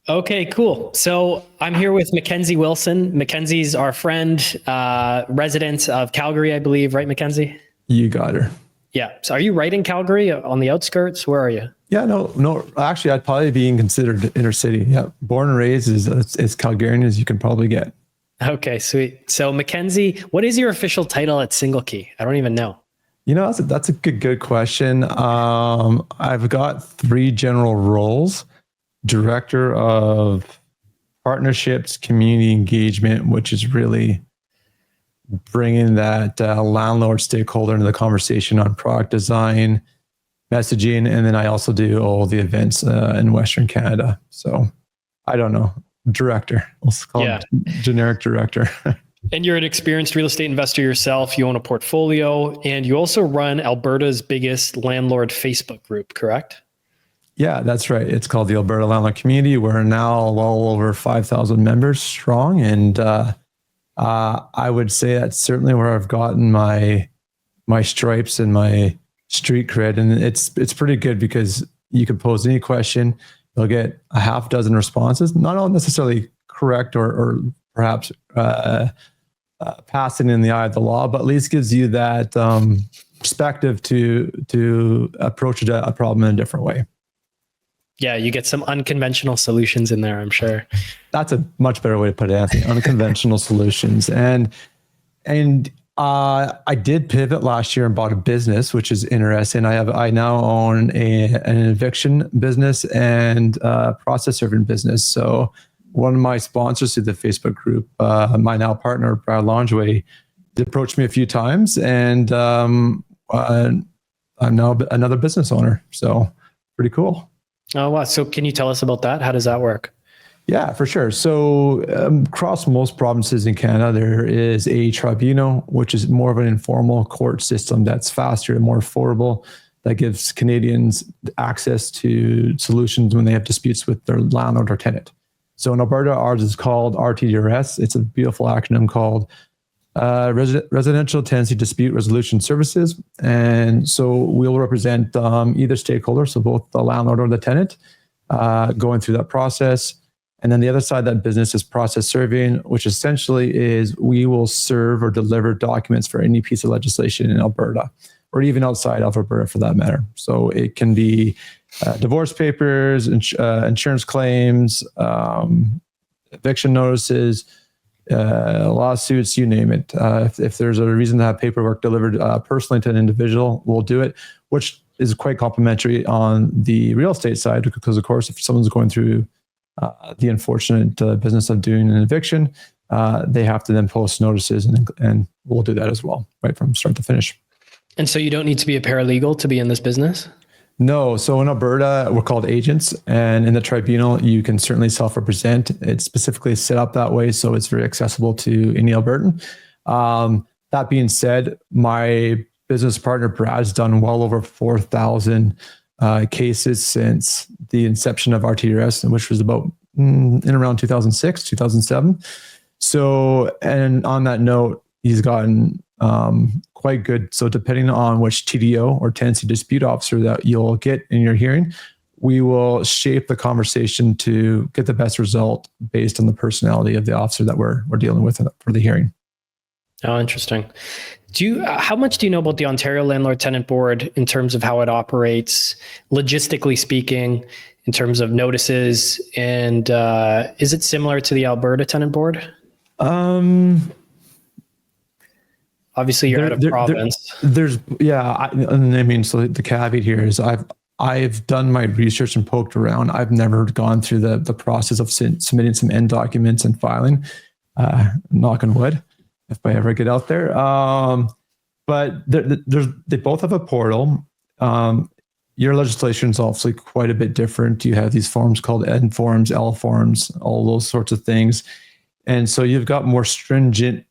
Okay, cool. So I'm here with MacKenzie Wilson. MacKenzie's our friend, resident of Calgary, I believe, right, MacKenzie? You got her. Yeah. So are you right in Calgary, on the outskirts? Where are you? Yeah, no. Actually, I'd probably be considered inner city. Yeah, born and raised is as Calgarian as you can probably get. Okay, sweet. So MacKenzie, what is your official title at SingleKey? I don't even know. That's a good question. I've got 3 general roles: director of partnerships, community engagement, which is really bringing that landlord stakeholder into the conversation on product design, messaging, and then I also do all the events in Western Canada. So I don't know, director. Let's call it generic director. And you're an experienced real estate investor yourself. You own a portfolio, and you also run Alberta's biggest landlord Facebook group, correct? Yeah, that's right. It's called the Alberta Landlord Community. We're now well over 5,000 members strong, and I would say that's certainly where I've gotten my stripes and my street cred, and it's pretty good because you can pose any question, you'll get a half dozen responses, not all necessarily correct or perhaps passing in the eye of the law, but at least gives you that perspective to approach a problem in a different way. Yeah, you get some unconventional solutions in there, I'm sure. That's a much better way to put it, Anthony. Unconventional solutions. And I did pivot last year and bought a business, which is interesting. I now own an eviction business and a process serving business. So one of my sponsors through the Facebook group, my now partner, Brad Longeway, approached me a few times, and I'm now another business owner. So pretty cool. Oh, wow. So can you tell us about that? How does that work? Yeah, for sure. So across most provinces in Canada, there is a tribunal, which is more of an informal court system that's faster and more affordable, that gives Canadians access to solutions when they have disputes with their landlord or tenant. So in Alberta, ours is called RTDRS. It's a beautiful acronym called Residential Tenancy Dispute Resolution Services. And so we'll represent either stakeholder, so both the landlord or the tenant, going through that process. And then the other side of that business is process serving, which essentially is we will serve or deliver documents for any piece of legislation in Alberta, or even outside of Alberta for that matter. So it can be divorce papers, insurance claims, eviction notices, lawsuits, you name it. If there's a reason to have paperwork delivered personally to an individual, we'll do it, which is quite complimentary on the real estate side, because of course, if someone's going through the unfortunate business of doing an eviction, they have to then post notices, and we'll do that as well, right from start to finish. And so you don't need to be a paralegal to be in this business? No. So in Alberta, we're called agents, and in the tribunal, you can certainly self-represent. It's specifically set up that way, so it's very accessible to any Albertan. That being said, my business partner, Brad's done well over 4,000 cases since the inception of RTRS, which was about in around 2006, 2007. So, and on that note, he's gotten quite good. So depending on which TDO or tenancy dispute officer that you'll get in your hearing, we will shape the conversation to get the best result based on the personality of the officer that we're dealing with for the hearing. Oh, interesting. How much do you know about the Ontario Landlord Tenant Board in terms of how it operates, logistically speaking, in terms of notices, and is it similar to the Alberta Tenant Board? Obviously, you're out of province. So the caveat here is I've done my research and poked around. I've never gone through the process of submitting some end documents and filing. Knock on wood, if I ever get out there. But they both have a portal. Your legislation is obviously quite a bit different. You have these forms called N forms, L forms, all those sorts of things. And so you've got more stringent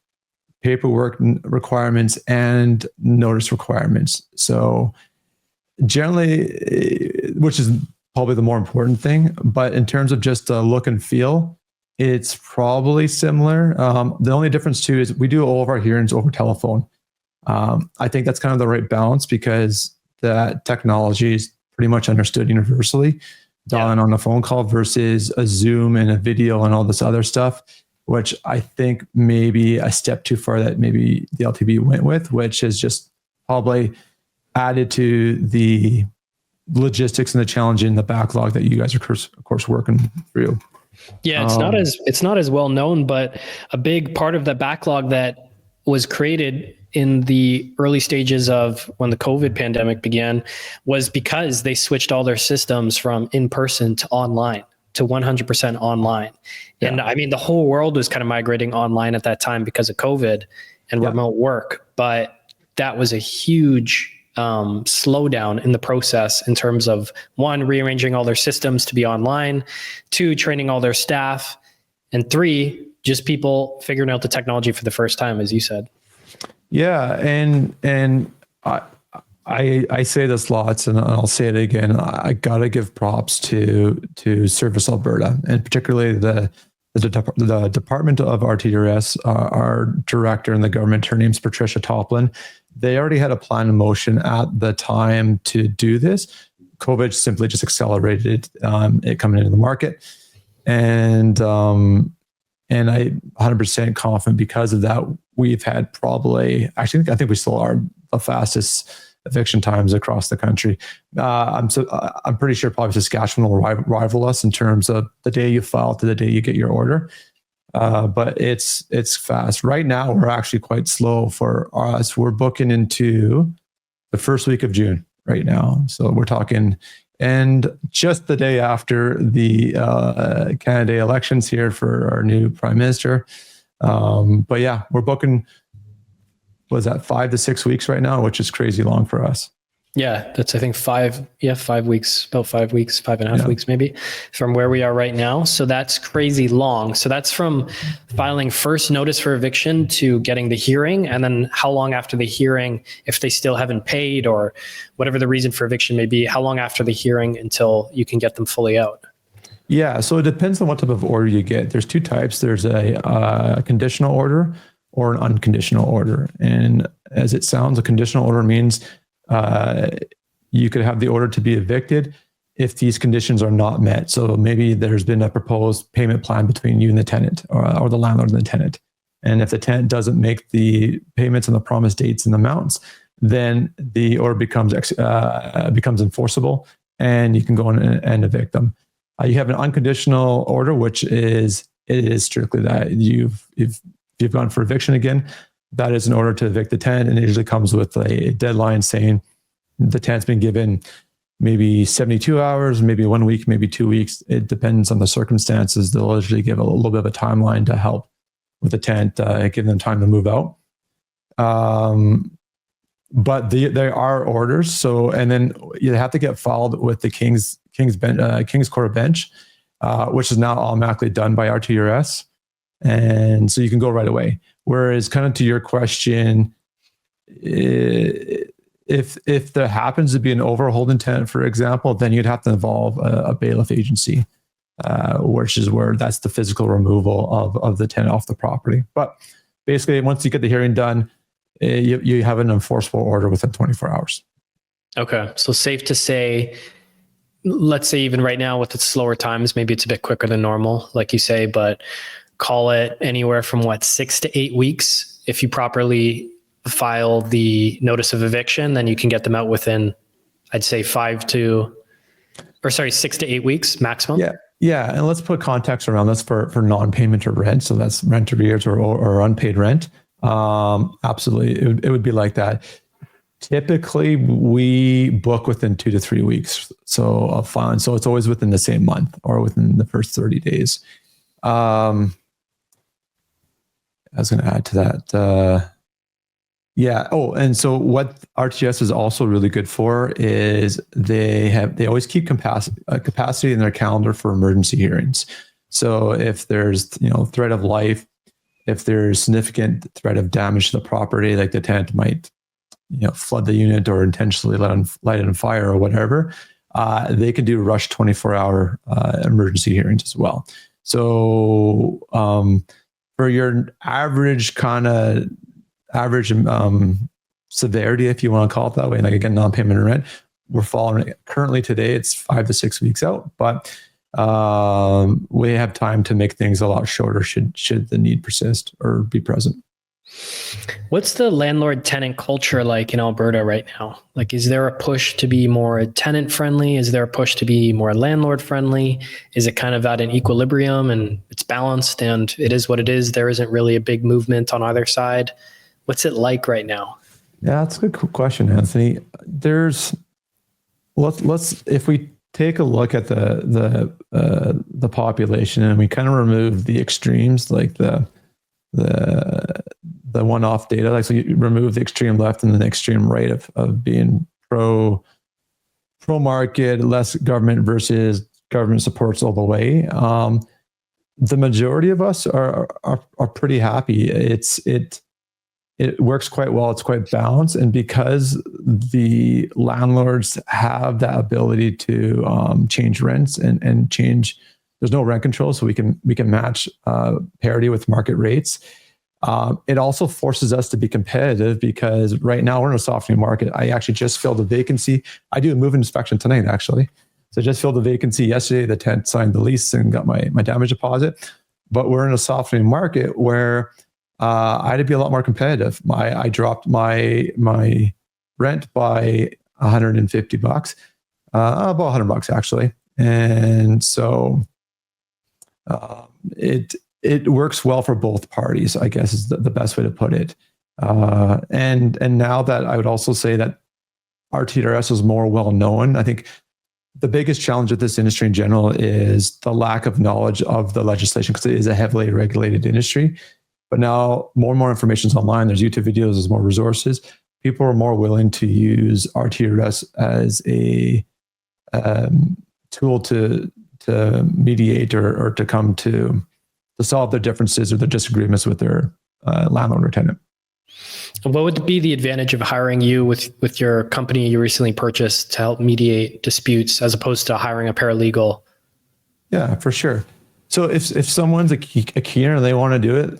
paperwork requirements and notice requirements. So generally, which is probably the more important thing, but in terms of just look and feel, it's probably similar. The only difference too is we do all of our hearings over telephone. I think that's kind of the right balance because that technology is pretty much understood universally. dialing on a phone call versus a Zoom and a video and all this other stuff, which I think maybe a step too far that maybe the LTB went with, which is just probably added to the logistics and the challenge in the backlog that you guys are of course working through. Yeah, it's not as well known, but a big part of the backlog that was created in the early stages of when the COVID pandemic began was because they switched all their systems from in-person to online, to 100% online. Yeah. And I mean, the whole world was kind of migrating online at that time because of COVID and remote work, but that was a huge slowdown in the process in terms of, one, rearranging all their systems to be online, two, training all their staff, and three, just people figuring out the technology for the first time, as you said. Yeah, and I say this lots, and I'll say it again. I gotta give props to Service Alberta, and particularly the Department of RTRS. Our director in the government, her name's Patricia Toplin. They already had a plan in motion at the time to do this. COVID simply just accelerated it coming into the market, and I 100% confident because of that. We've had probably, I think we still are the fastest eviction times across the country. I'm pretty sure probably Saskatchewan will rival us in terms of the day you file to the day you get your order. But it's fast. Right now, we're actually quite slow for us. We're booking into the first week of June right now. So we're talking, and just the day after the Canada Day elections here for our new Prime Minister. But yeah, we're booking, was that 5 to 6 weeks right now, which is crazy long for us. Yeah, that's, I think 5 weeks, about 5 weeks, 5.5 weeks maybe from where we are right now. So that's crazy long. So that's from filing first notice for eviction to getting the hearing. And then how long after the hearing, if they still haven't paid or whatever the reason for eviction may be, how long after the hearing until you can get them fully out? Yeah, so it depends on what type of order you get. There's two types. There's a conditional order or an unconditional order. And as it sounds, a conditional order means you could have the order to be evicted if these conditions are not met. So maybe there's been a proposed payment plan between you and the tenant, or the landlord and the tenant. And if the tenant doesn't make the payments on the promised dates and amounts, then the order becomes enforceable, and you can go in and evict them. You have an unconditional order, which is strictly that if you've gone for eviction again, that is an order to evict the tenant, and it usually comes with a deadline saying the tenant's been given maybe 72 hours, maybe 1 week, maybe 2 weeks. It depends on the circumstances. They'll usually give a little bit of a timeline to help with the tenant, give them time to move out. But there are orders. So, and then you have to get filed with the King's Court Bench, which is now automatically done by RTRS. And so you can go right away. Whereas kind of to your question, if there happens to be an overholding tenant, for example, then you'd have to involve a bailiff agency, which is where that's the physical removal of the tenant off the property. But basically, once you get the hearing done, you have an enforceable order within 24 hours. Okay. So safe to say, let's say even right now with the slower times, maybe it's a bit quicker than normal, like you say, but call it anywhere from 6 to 8 weeks. If you properly file the notice of eviction, then you can get them out within, I'd say 6 to 8 weeks maximum. Yeah. And let's put context around this for non-payment or rent. So that's rent arrears or unpaid rent. Absolutely. It would be like that. Typically we book within 2 to 3 weeks. So of filing. So it's always within the same month or within the first 30 days. I was going to add to that. Oh, and so what RTS is also really good for is they always keep capacity in their calendar for emergency hearings. So if there's threat of life, if there's significant threat of damage to the property, like the tenant might flood the unit or intentionally light it on fire or whatever, they can do rush 24-hour emergency hearings as well. So for your average severity, if you want to call it that way, like again, non-payment of rent, we're following it. Currently today, it's 5 to 6 weeks out, but we have time to make things a lot shorter should the need persist or be present. What's the landlord tenant culture like in Alberta right now? Like, is there a push to be more tenant friendly? Is there a push to be more landlord friendly? Is it kind of at an equilibrium and it's balanced and it is what it is? There isn't really a big movement on either side. What's it like right now? Yeah, that's a good question, Anthony. Let's if we take a look at the population and we kind of remove the extremes, like the one-off data, like so you remove the extreme left and the extreme right of being pro market, less government versus government supports all the way. The majority of us are pretty happy. It works quite well. It's quite balanced, and because the landlords have that ability to change rents and change, there's no rent control, so we can match parity with market rates. It also forces us to be competitive because right now we're in a softening market. I actually just filled a vacancy. I do a move inspection tonight, actually. So I just filled a vacancy yesterday. The tenant signed the lease and got my damage deposit. But we're in a softening market where I had to be a lot more competitive. I dropped my rent by $150, about $100 actually, and so it works well for both parties, I guess is the best way to put it. And now that I would also say that our TRS is more well known. I think the biggest challenge with this industry in general is the lack of knowledge of the legislation because it is a heavily regulated industry. But now more and more information is online. There's YouTube videos, there's more resources. People are more willing to use RTRS as a tool to mediate or to come to solve their differences or their disagreements with their landlord or tenant. What would be the advantage of hiring you with your company you recently purchased to help mediate disputes as opposed to hiring a paralegal? Yeah, for sure. So if someone's a keener and they want to do it,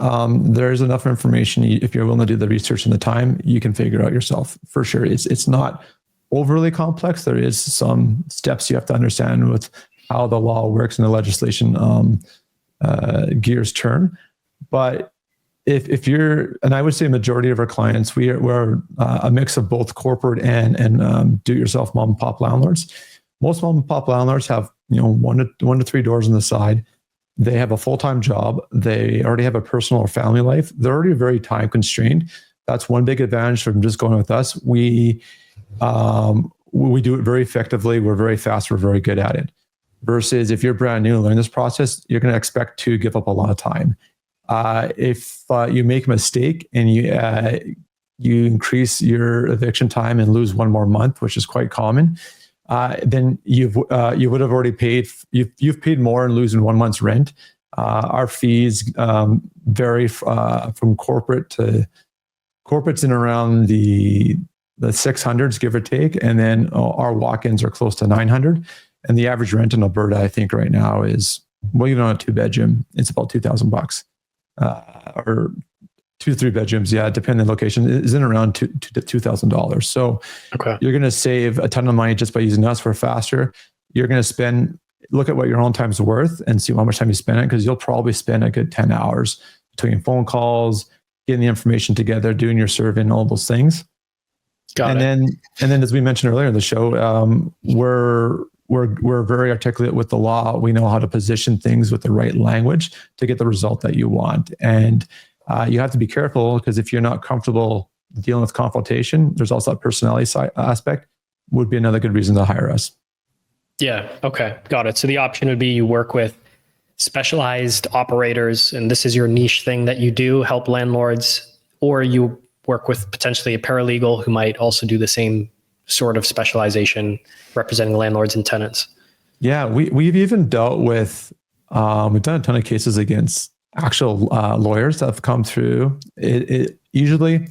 there's enough information. If you're willing to do the research and the time, you can figure it out yourself for sure. It's not overly complex. There is some steps you have to understand with how the law works and the legislation gears turn. But if you're, and I would say majority of our clients, we're a mix of both corporate and do-it-yourself mom and pop landlords. Most mom and pop landlords have one to three doors on the side. They have a full-time job. They already have a personal or family life. They're already very time constrained. That's one big advantage from just going with us. We do it very effectively. We're very fast. We're very good at it. Versus if you're brand new and learn this process, you're going to expect to give up a lot of time. If you make a mistake and you increase your eviction time and lose one more month, which is quite common, then you would have already paid. You've paid more and losing 1 month's rent. Our fees vary from corporate to corporate's in around the 600s, give or take, and then our walk-ins are close to 900. And the average rent in Alberta, I think, right now is even on a 2-bedroom, it's about $2,000, or 2 to 3 bedrooms, yeah, depending on the location, is in around $2,000. So You're going to save a ton of money just by using us for faster. You're going to look at what your own time's worth and see how much time you spend on it, because you'll probably spend a good 10 hours between phone calls, getting the information together, doing your survey and all those things. And then as we mentioned earlier in the show, we're very articulate with the law. We know how to position things with the right language to get the result that you want. And you have to be careful, because if you're not comfortable dealing with confrontation, there's also that personality aspect would be another good reason to hire us. Yeah. Okay. Got it. So the option would be you work with specialized operators, and this is your niche thing that you do, help landlords, or you work with potentially a paralegal who might also do the same sort of specialization representing landlords and tenants. Yeah. We've even dealt with, we've done a ton of cases against actual lawyers that have come through. It usually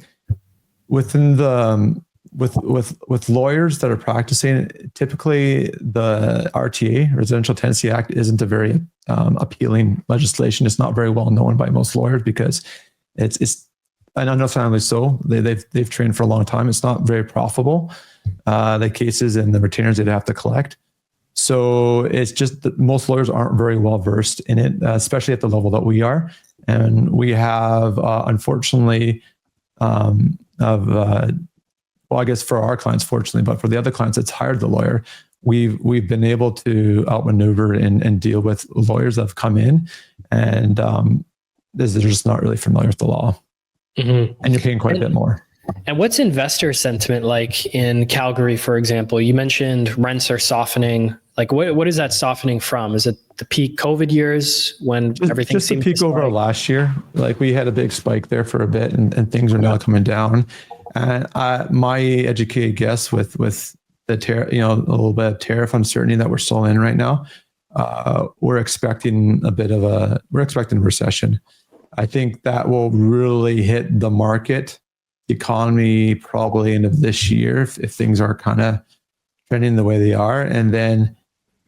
within the with lawyers that are practicing, typically the RTA, Residential Tenancy Act, isn't a very appealing legislation. It's not very well known by most lawyers because it's and understandably so. They've trained for a long time. It's not very profitable. The cases and the retainers they'd have to collect. So it's just that most lawyers aren't very well versed in it, especially at the level that we are. And we have, unfortunately, well, I guess for our clients, fortunately, but for the other clients that's hired the lawyer, we've been able to outmaneuver and deal with lawyers that have come in, and they're just not really familiar with the law, and you're paying quite a bit more. And what's investor sentiment like in Calgary, for example? You mentioned rents are softening. Like, what is that softening from? Is it the peak COVID years when everything just seemed the peak to over last year? Like, we had a big spike there for a bit, and things are now coming down. And my educated guess with the a little bit of tariff uncertainty that we're still in right now, we're expecting a recession. I think that will really hit the market economy probably end of this year if things are kind of trending the way they are. And then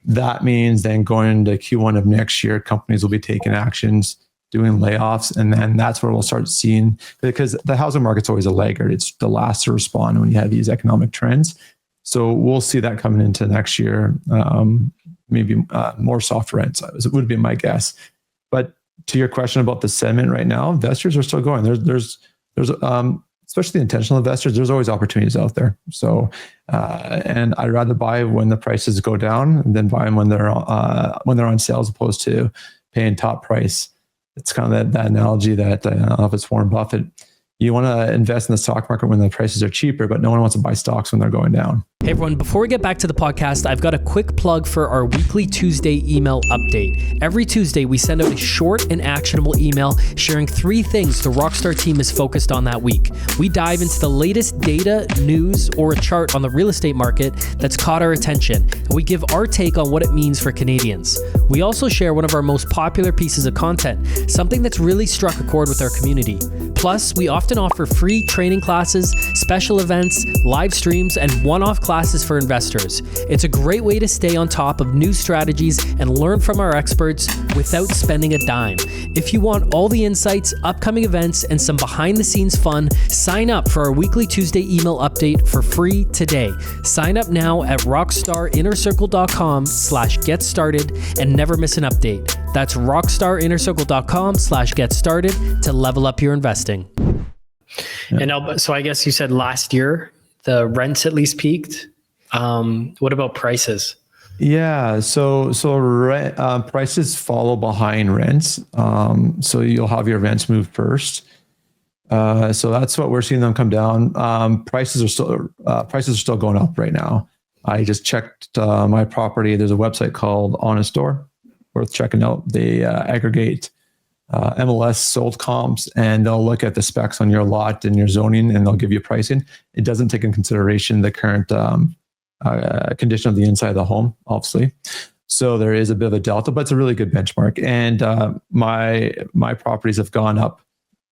that means then going into Q1 of next year, companies will be taking actions, doing layoffs. And then that's where we'll start seeing, because the housing market's always a laggard. It's the last to respond when you have these economic trends. So we'll see that coming into next year, maybe more soft rents, it would be my guess. But to your question about the sentiment right now, investors are still going. There's especially the intentional investors, there's always opportunities out there. So, and I'd rather buy when the prices go down than buy them when they're on sale, as opposed to paying top price. It's kind of that analogy that I don't know if it's Warren Buffett. You want to invest in the stock market when the prices are cheaper, but no one wants to buy stocks when they're going down. Hey everyone, before we get back to the podcast, I've got a quick plug for our weekly Tuesday email update. Every Tuesday, we send out a short and actionable email sharing 3 things the Rockstar team is focused on that week. We dive into the latest data, news, or a chart on the real estate market that's caught our attention, and we give our take on what it means for Canadians. We also share one of our most popular pieces of content, something that's really struck a chord with our community. Plus, we often offer free training classes, special events, live streams, and one-off classes for investors. It's a great way to stay on top of new strategies and learn from our experts without spending a dime. If you want all the insights, upcoming events, and some behind-the-scenes fun, sign up for our weekly Tuesday email update for free today. Sign up now at rockstarinnercircle.com/get started and never miss an update. That's rockstarinnercircle.com/get started to level up your investing. And so I guess you said last year the rents at least peaked. What about prices? Yeah, so prices follow behind rents. So you'll have your rents move first. So that's what we're seeing them come down. Prices are still going up right now. I just checked my property. There's a website called Honest Door, worth checking out. They aggregate MLS sold comps, and they'll look at the specs on your lot and your zoning, and they'll give you pricing. It doesn't take in consideration the current condition of the inside of the home, obviously. So there is a bit of a delta, but it's a really good benchmark. And my properties have gone up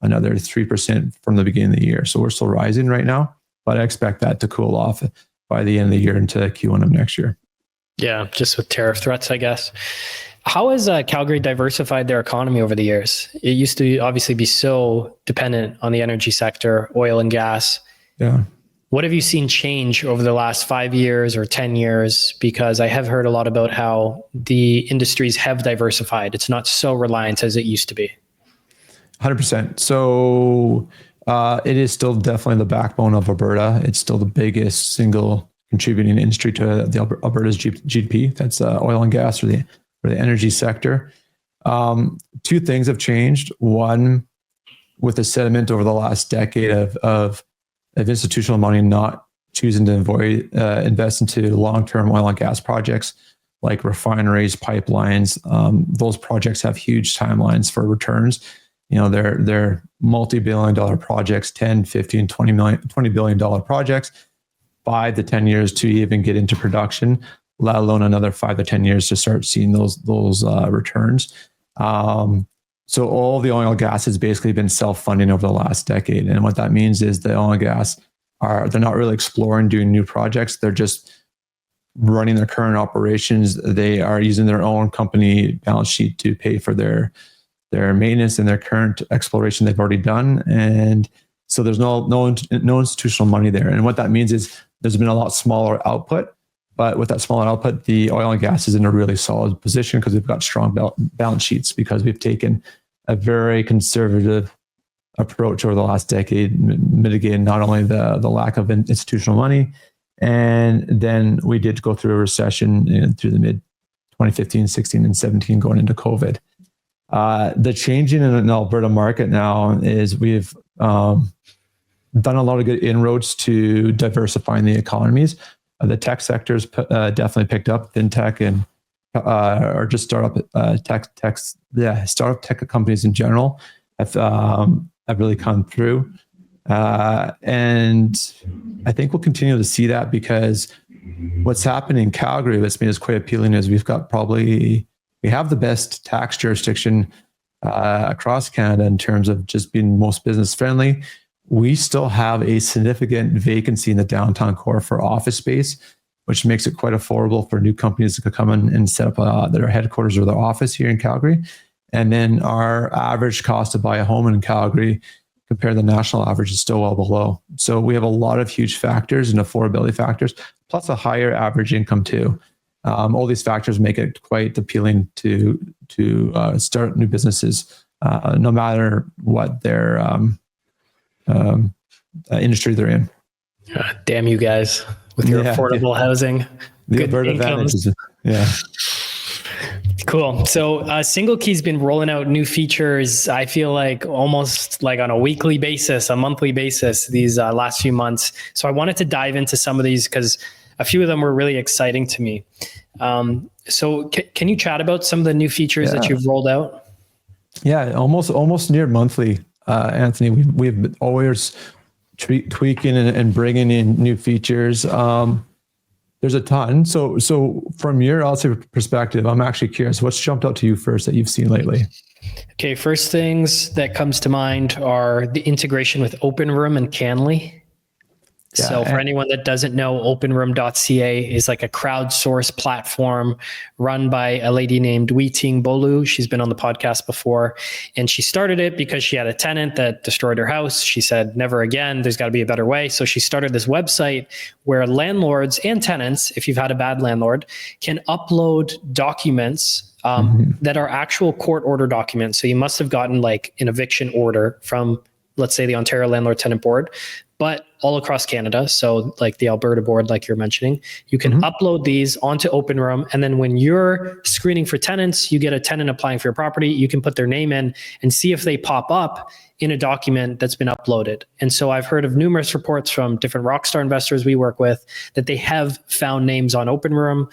another 3% from the beginning of the year. So we're still rising right now, but I expect that to cool off by the end of the year into Q1 of next year. Yeah, just with tariff threats, I guess. How has Calgary diversified their economy over the years? It used to obviously be so dependent on the energy sector, oil and gas. Yeah. What have you seen change over the last 5 years or 10 years? Because I have heard a lot about how the industries have diversified. It's not so reliant as it used to be. 100%. So it is still definitely the backbone of Alberta. It's still the biggest single contributing industry to the Alberta's GDP. That's oil and gas or the energy sector. 2 things have changed. One, with the sentiment over the last decade of institutional money not choosing to invest into long-term oil and gas projects like refineries, pipelines. Those projects have huge timelines for returns. You know, they're multi-billion-dollar projects, 10, 15, $20 billion projects, 5 to 10 years to even get into production, let alone another 5 to 10 years to start seeing those returns. So all the oil and gas has basically been self-funding over the last decade. And what that means is the oil and gas they're not really exploring doing new projects. They're just running their current operations. They are using their own company balance sheet to pay for their maintenance and their current exploration they've already done. And So there's no institutional money there. And what that means is there's been a lot smaller output, but with that smaller output, the oil and gas is in a really solid position because we've got strong balance sheets, because we've taken a very conservative approach over the last decade, mitigating not only the lack of institutional money, and then we did go through a recession through the mid 2015, 16, and 17 going into COVID. The changing in the Alberta market now is we've done a lot of good inroads to diversifying the economies. The tech sector's definitely picked up. FinTech and or just startup tech companies in general have really come through. And I think we'll continue to see that, because what's happening in Calgary that's made us quite appealing is we have the best tax jurisdiction across Canada in terms of just being most business friendly. We still have a significant vacancy in the downtown core for office space, which makes it quite affordable for new companies to come in and set up their headquarters or their office here in Calgary. And then our average cost to buy a home in Calgary compared to the national average is still well below. So we have a lot of huge factors and affordability factors, plus a higher average income too. All these factors make it quite appealing to start new businesses, no matter what their industry they're in. Damn you guys with your affordable housing. The Alberta advantage is, Cool. So SingleKey's been rolling out new features, I feel like almost like on a weekly basis, a monthly basis, these last few months. So I wanted to dive into some of these because a few of them were really exciting to me. So can you chat about some of the new features that you've rolled out? Yeah, almost near monthly, Anthony. We've always tweaking and bringing in new features. There's a ton. So from your perspective, I'm actually curious, what's jumped out to you first that you've seen lately? Okay, first things that comes to mind are the integration with OpenRoom and CanLII. So for anyone that doesn't know, openroom.ca is like a crowdsourced platform run by a lady named Wee-Ting Bolu. She's been on the podcast before, and she started it because she had a tenant that destroyed her house. She said, never again, there's got to be a better way. So she started this website where landlords and tenants, if you've had a bad landlord, can upload documents that are actual court order documents. So you must have gotten like an eviction order from, let's say, the Ontario Landlord Tenant Board, but all across Canada. So like the Alberta board, like you're mentioning, you can upload these onto OpenRoom. And then when you're screening for tenants, you get a tenant applying for your property, you can put their name in and see if they pop up in a document that's been uploaded. And so I've heard of numerous reports from different rockstar investors we work with that they have found names on OpenRoom.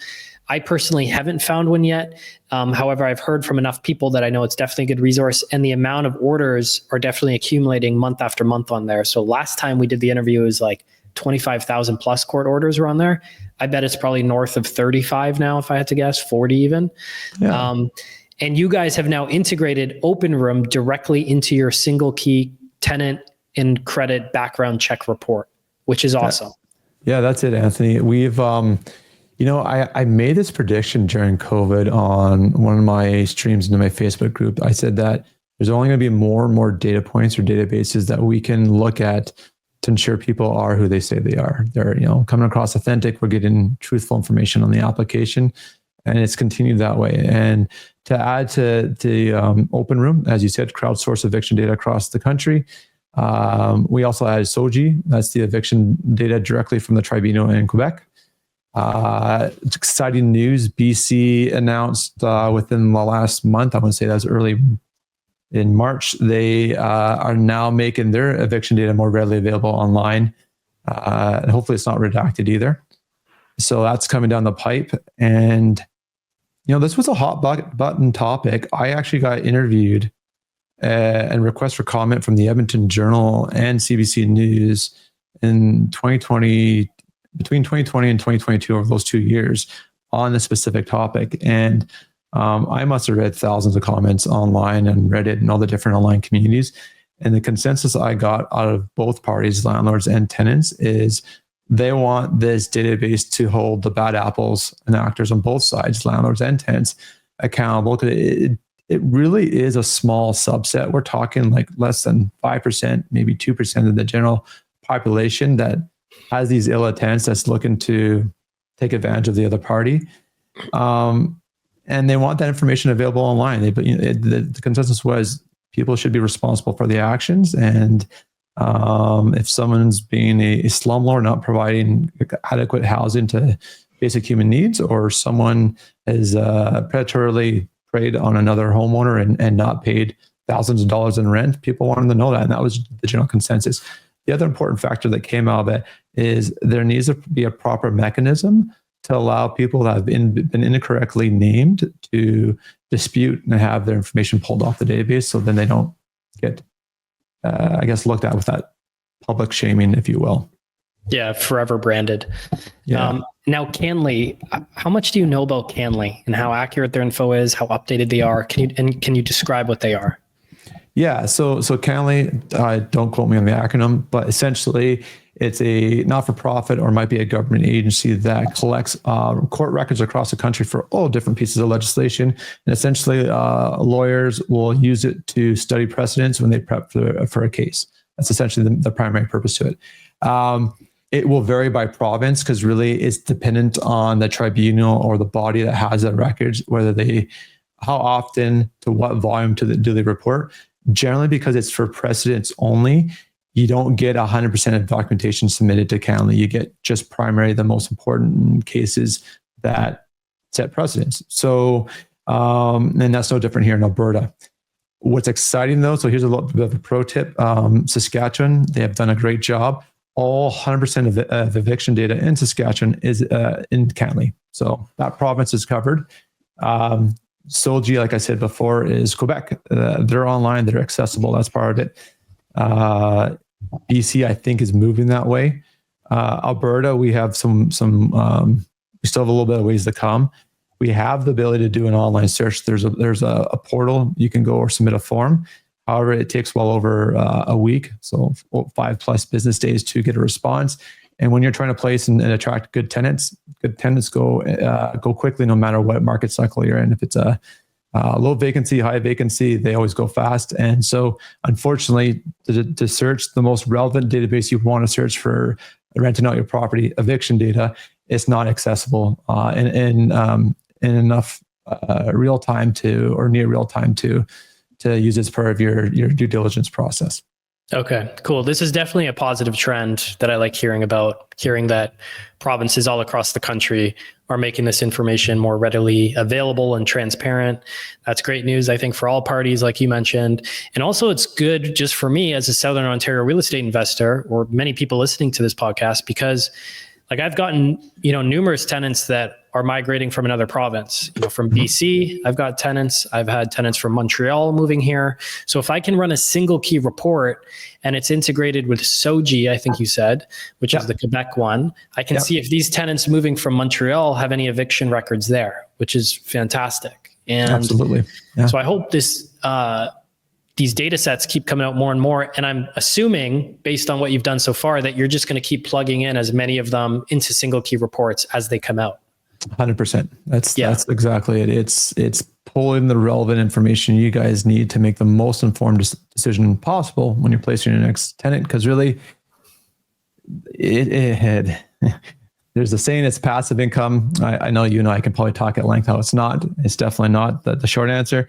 I personally haven't found one yet. However, I've heard from enough people that I know it's definitely a good resource, and the amount of orders are definitely accumulating month after month on there. So last time we did the interview, it was like 25,000 plus court orders were on there. I bet it's probably north of 35 now, if I had to guess, 40 even. Yeah. And you guys have now integrated OpenRoom directly into your SingleKey tenant and credit background check report, which is awesome. Yeah, that's it, Anthony. We've I made this prediction during COVID on one of my streams into my Facebook group. I said that there's only going to be more and more data points or databases that we can look at to ensure people are who they say they are. They're, coming across authentic. We're getting truthful information on the application, and it's continued that way. And to add to the OpenRoom, as you said, crowdsource eviction data across the country. We also added SOQUIJ. That's the eviction data directly from the tribunal in Quebec. Exciting news. BC announced within the last month, I want to say that was early in March, they are now making their eviction data more readily available online. And hopefully it's not redacted either. So that's coming down the pipe. And, this was a hot button topic. I actually got interviewed and request for comment from the Edmonton Journal and CBC News in 2020, between 2020 and 2022, over those 2 years on this specific topic. And I must have read thousands of comments online and Reddit and all the different online communities. And the consensus I got out of both parties, landlords and tenants, is they want this database to hold the bad apples and actors on both sides, landlords and tenants, accountable. Because it really is a small subset. We're talking like less than 5%, maybe 2% of the general population that has these ill intents that's looking to take advantage of the other party. And they want that information available online. The consensus was people should be responsible for the actions. And if someone's being a slumlord, not providing adequate housing to basic human needs, or someone is predatorily preyed on another homeowner and not paid thousands of dollars in rent, people wanted to know that. And that was the general consensus. The other important factor that came out of it is there needs to be a proper mechanism to allow people that have been incorrectly named to dispute and have their information pulled off the database, so then they don't get, looked at with that public shaming, if you will. Yeah, forever branded. Yeah. Now, CanLII, how much do you know about CanLII and how accurate their info is, how updated they are? Can you describe what they are? Yeah, so CanLII, don't quote me on the acronym, but essentially it's a not-for-profit or might be a government agency that collects court records across the country for all different pieces of legislation. And essentially, lawyers will use it to study precedents when they prep for a case. That's essentially the primary purpose to it. It will vary by province because really it's dependent on the tribunal or the body that has the records, how often, to what volume do they report. Generally, because it's for precedents only, you don't get 100% of documentation submitted to CanLII. You get just primarily the most important cases that set precedents. So, and that's no different here in Alberta. What's exciting though, so here's a little bit of a pro tip. Saskatchewan, they have done a great job. All 100% of eviction data in Saskatchewan is in CanLII. So that province is covered. SOQUIJ, like I said before, is Quebec. They're online, they're accessible. That's part of it. BC, I think, is moving that way. Alberta, we have we still have a little bit of ways to come. We have the ability to do an online search. There's a portal you can go or submit a form. However, it takes well over a week, so 5+ business days to get a response. And when you're trying to place and attract good tenants go quickly no matter what market cycle you're in. If it's a low vacancy, high vacancy, they always go fast. And so unfortunately, to search the most relevant database you want to search for renting out your property eviction data, it's not accessible in enough real time or near real time to use as part of your due diligence process. Okay, cool. This is definitely a positive trend that I like hearing about, hearing that provinces all across the country are making this information more readily available and transparent. That's great news, I think, for all parties, like you mentioned. And also it's good just for me as a Southern Ontario real estate investor, or many people listening to this podcast, because like I've gotten, numerous tenants that are migrating from another province, from BC. I've got tenants. I've had tenants from Montreal moving here. So if I can run a single key report and it's integrated with SOQUIJ, I think you said, which is the Quebec one, I can see if these tenants moving from Montreal have any eviction records there, which is fantastic. And absolutely. Yeah. So I hope these data sets keep coming out more and more. And I'm assuming, based on what you've done so far, that you're just going to keep plugging in as many of them into single key reports as they come out. 100%. That's exactly it. It's pulling the relevant information you guys need to make the most informed decision possible when you're placing your next tenant. Because really, there's a saying it's passive income. I know you and I can probably talk at length how it's not. It's definitely not the short answer.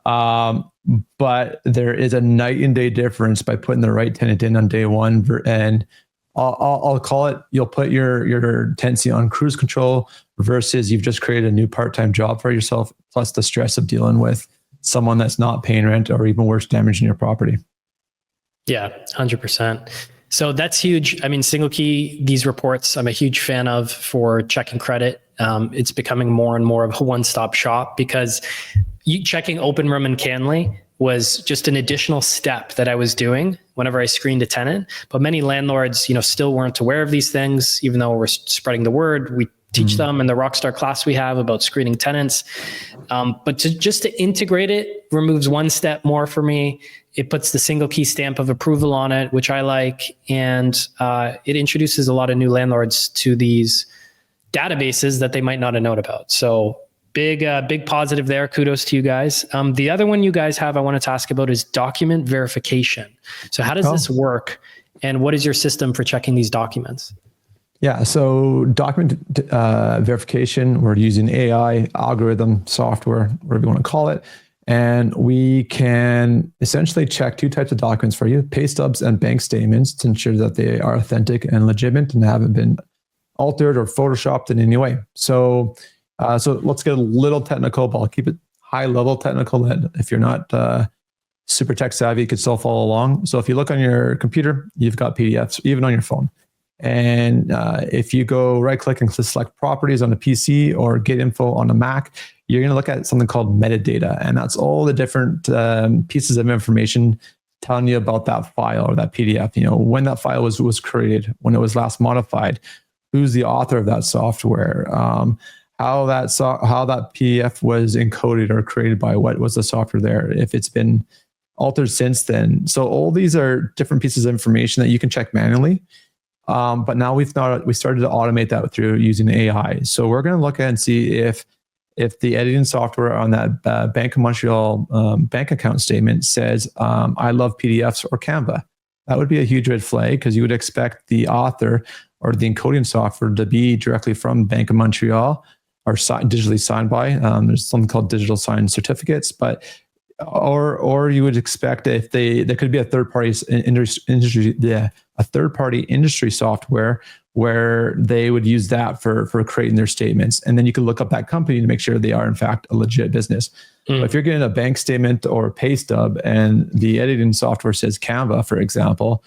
But there is a night and day difference by putting the right tenant in on day one. And I'll call it, you'll put your tenancy on cruise control versus you've just created a new part-time job for yourself, plus the stress of dealing with someone that's not paying rent or even worse, damaging your property. Yeah, 100%. So that's huge. I mean, SingleKey, these reports, I'm a huge fan of for checking credit. It's becoming more and more of a one-stop shop because checking OpenRoom and CanLII was just an additional step that I was doing whenever I screened a tenant. But many landlords, still weren't aware of these things, even though we're spreading the word. We teach them in the Rockstar class we have about screening tenants. But to integrate it removes one step more for me. It puts the SingleKey stamp of approval on it, which I like. And it introduces a lot of new landlords to these databases that they might not have known about. So Big positive there. Kudos to you guys. The other one you guys have I wanted to ask about is document verification. So how does this work? And what is your system for checking these documents? Yeah, so document verification, we're using AI, algorithm, software, whatever you want to call it. And we can essentially check two types of documents for you, pay stubs and bank statements, to ensure that they are authentic and legitimate and haven't been altered or photoshopped in any way. So let's get a little technical, but I'll keep it high level technical. That if you're not super tech savvy, you could still follow along. So if you look on your computer, you've got PDFs, even on your phone. And if you go right click and select properties on the PC or get info on a Mac, you're going to look at something called metadata. And that's all the different pieces of information telling you about that file or that PDF. You know, when that file was created, when it was last modified, who's the author of that software, how that PDF was encoded or created by what was the software there, if it's been altered since then. So all these are different pieces of information that you can check manually. But now we started to automate that through using AI. So we're going to look at and see if the editing software on that Bank of Montreal bank account statement says, I love PDFs or Canva. That would be a huge red flag, because you would expect the author or the encoding software to be directly from Bank of Montreal or digitally signed by. There's something called digital signed certificates, but or you would expect if there could be a third party industry software where they would use that for creating their statements, and then you can look up that company to make sure they are in fact a legit business. But if you're getting a bank statement or a pay stub and the editing software says Canva, for example,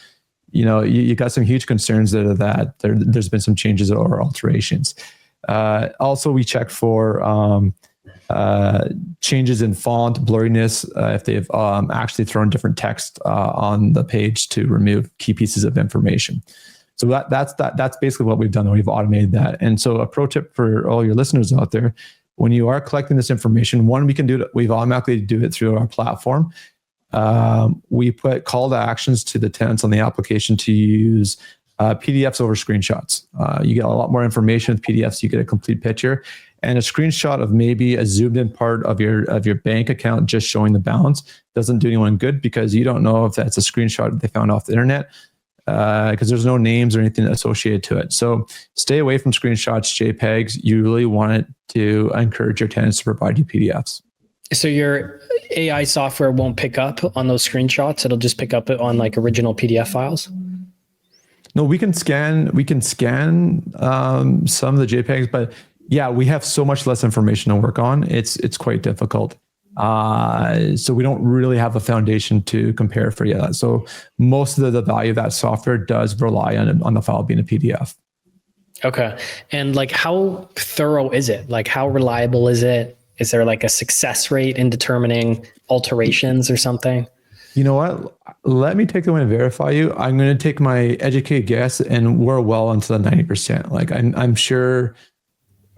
you know, you got some huge concerns that there's been some changes or alterations. Also, we check for changes in font, blurriness, if they've actually thrown different text on the page to remove key pieces of information. So that's basically what we've done. We've automated that. And so a pro tip for all your listeners out there, when you are collecting this information, one, we've automatically do it through our platform. We put call to actions to the tenants on the application to use PDFs over screenshots. You get a lot more information with PDFs. You get a complete picture, and a screenshot of maybe a zoomed in part of your bank account just showing the balance doesn't do anyone good, because you don't know if that's a screenshot that they found off the internet, because there's no names or anything associated to it. So stay away from screenshots, JPEGs. You really want it to encourage your tenants to provide you PDFs. So your AI software won't pick up on those screenshots. It'll just pick up on like original PDF files. No, we can scan some of the JPEGs, but yeah, we have so much less information to work on. It's quite difficult. So we don't really have a foundation to compare for yet. So most of the value of that software does rely on the file being a PDF. Okay. And like, how thorough is it? Like, how reliable is it? Is there like a success rate in determining alterations or something? You know what? Let me take the one and verify you. I'm going to take my educated guess, and we're well into the 90%. Like I'm sure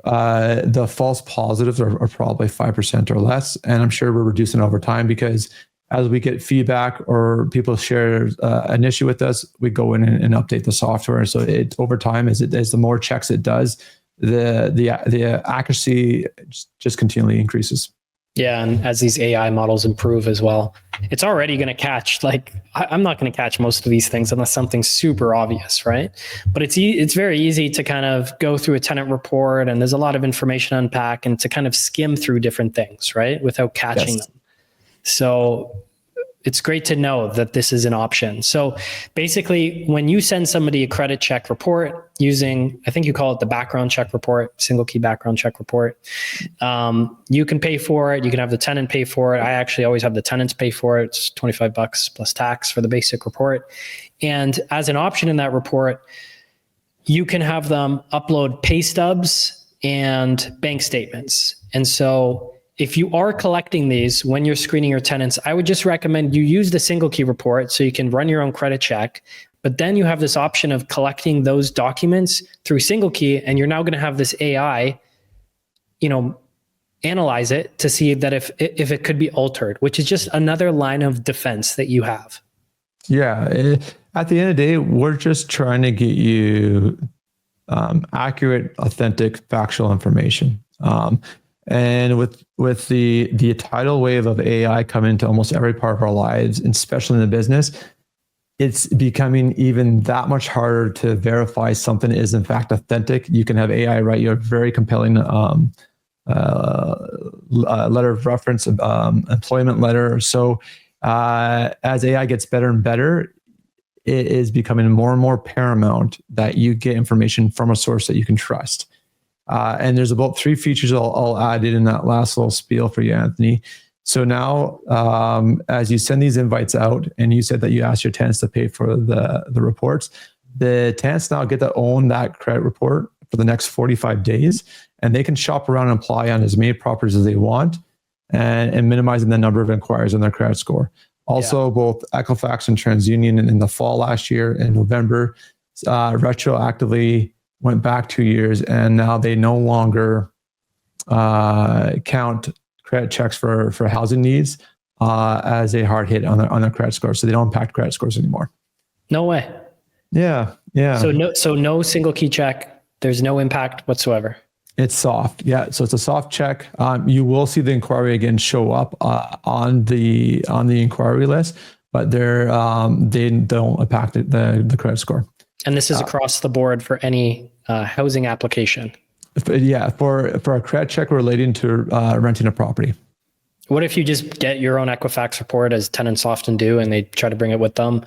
the false positives are probably 5% or less, and I'm sure we're reducing over time, because as we get feedback or people share an issue with us, we go in and update the software. So it over time, as the more checks it does, the accuracy just continually increases. Yeah, and as these AI models improve as well, it's already going to catch, like, I'm not going to catch most of these things unless something's super obvious, right? But it's very easy to kind of go through a tenant report, and there's a lot of information to unpack, and to kind of skim through different things, right, without catching them. So it's great to know that this is an option. So basically, when you send somebody a credit check report using, I think you call it the background check report, single key background check report, you can pay for it. You can have the tenant pay for it. I actually always have the tenants pay for it. It's $25 plus tax for the basic report. And as an option in that report, you can have them upload pay stubs and bank statements. And so if you are collecting these when you're screening your tenants, I would just recommend you use the single key report so you can run your own credit check. But then you have this option of collecting those documents through single key, and you're now going to have this AI, analyze it to see that if it could be altered, which is just another line of defense that you have. Yeah. At the end of the day, we're just trying to get you accurate, authentic, factual information. And with the tidal wave of AI coming into almost every part of our lives, and especially in the business, it's becoming even that much harder to verify something is in fact authentic. You can have AI write you a very compelling letter of reference, employment letter. So as AI gets better and better, it is becoming more and more paramount that you get information from a source that you can trust. And there's about 3 features I'll add in that last little spiel for you, Anthony. So now, as you send these invites out, and you said that you asked your tenants to pay for the reports, the tenants now get to own that credit report for the next 45 days, and they can shop around and apply on as many properties as they want, and minimizing the number of inquiries on their credit score. Also, both Equifax and TransUnion in the fall last year in November retroactively went back 2 years, and now they no longer count credit checks for housing needs as a hard hit on their credit score. So they don't impact credit scores anymore. No way. Yeah. So no single key check. There's no impact whatsoever. It's soft. Yeah. So it's a soft check. You will see the inquiry again show up on the inquiry list, but they don't impact the credit score. And this is across the board for any housing application. For a credit check relating to renting a property. What if you just get your own Equifax report, as tenants often do, and they try to bring it with them?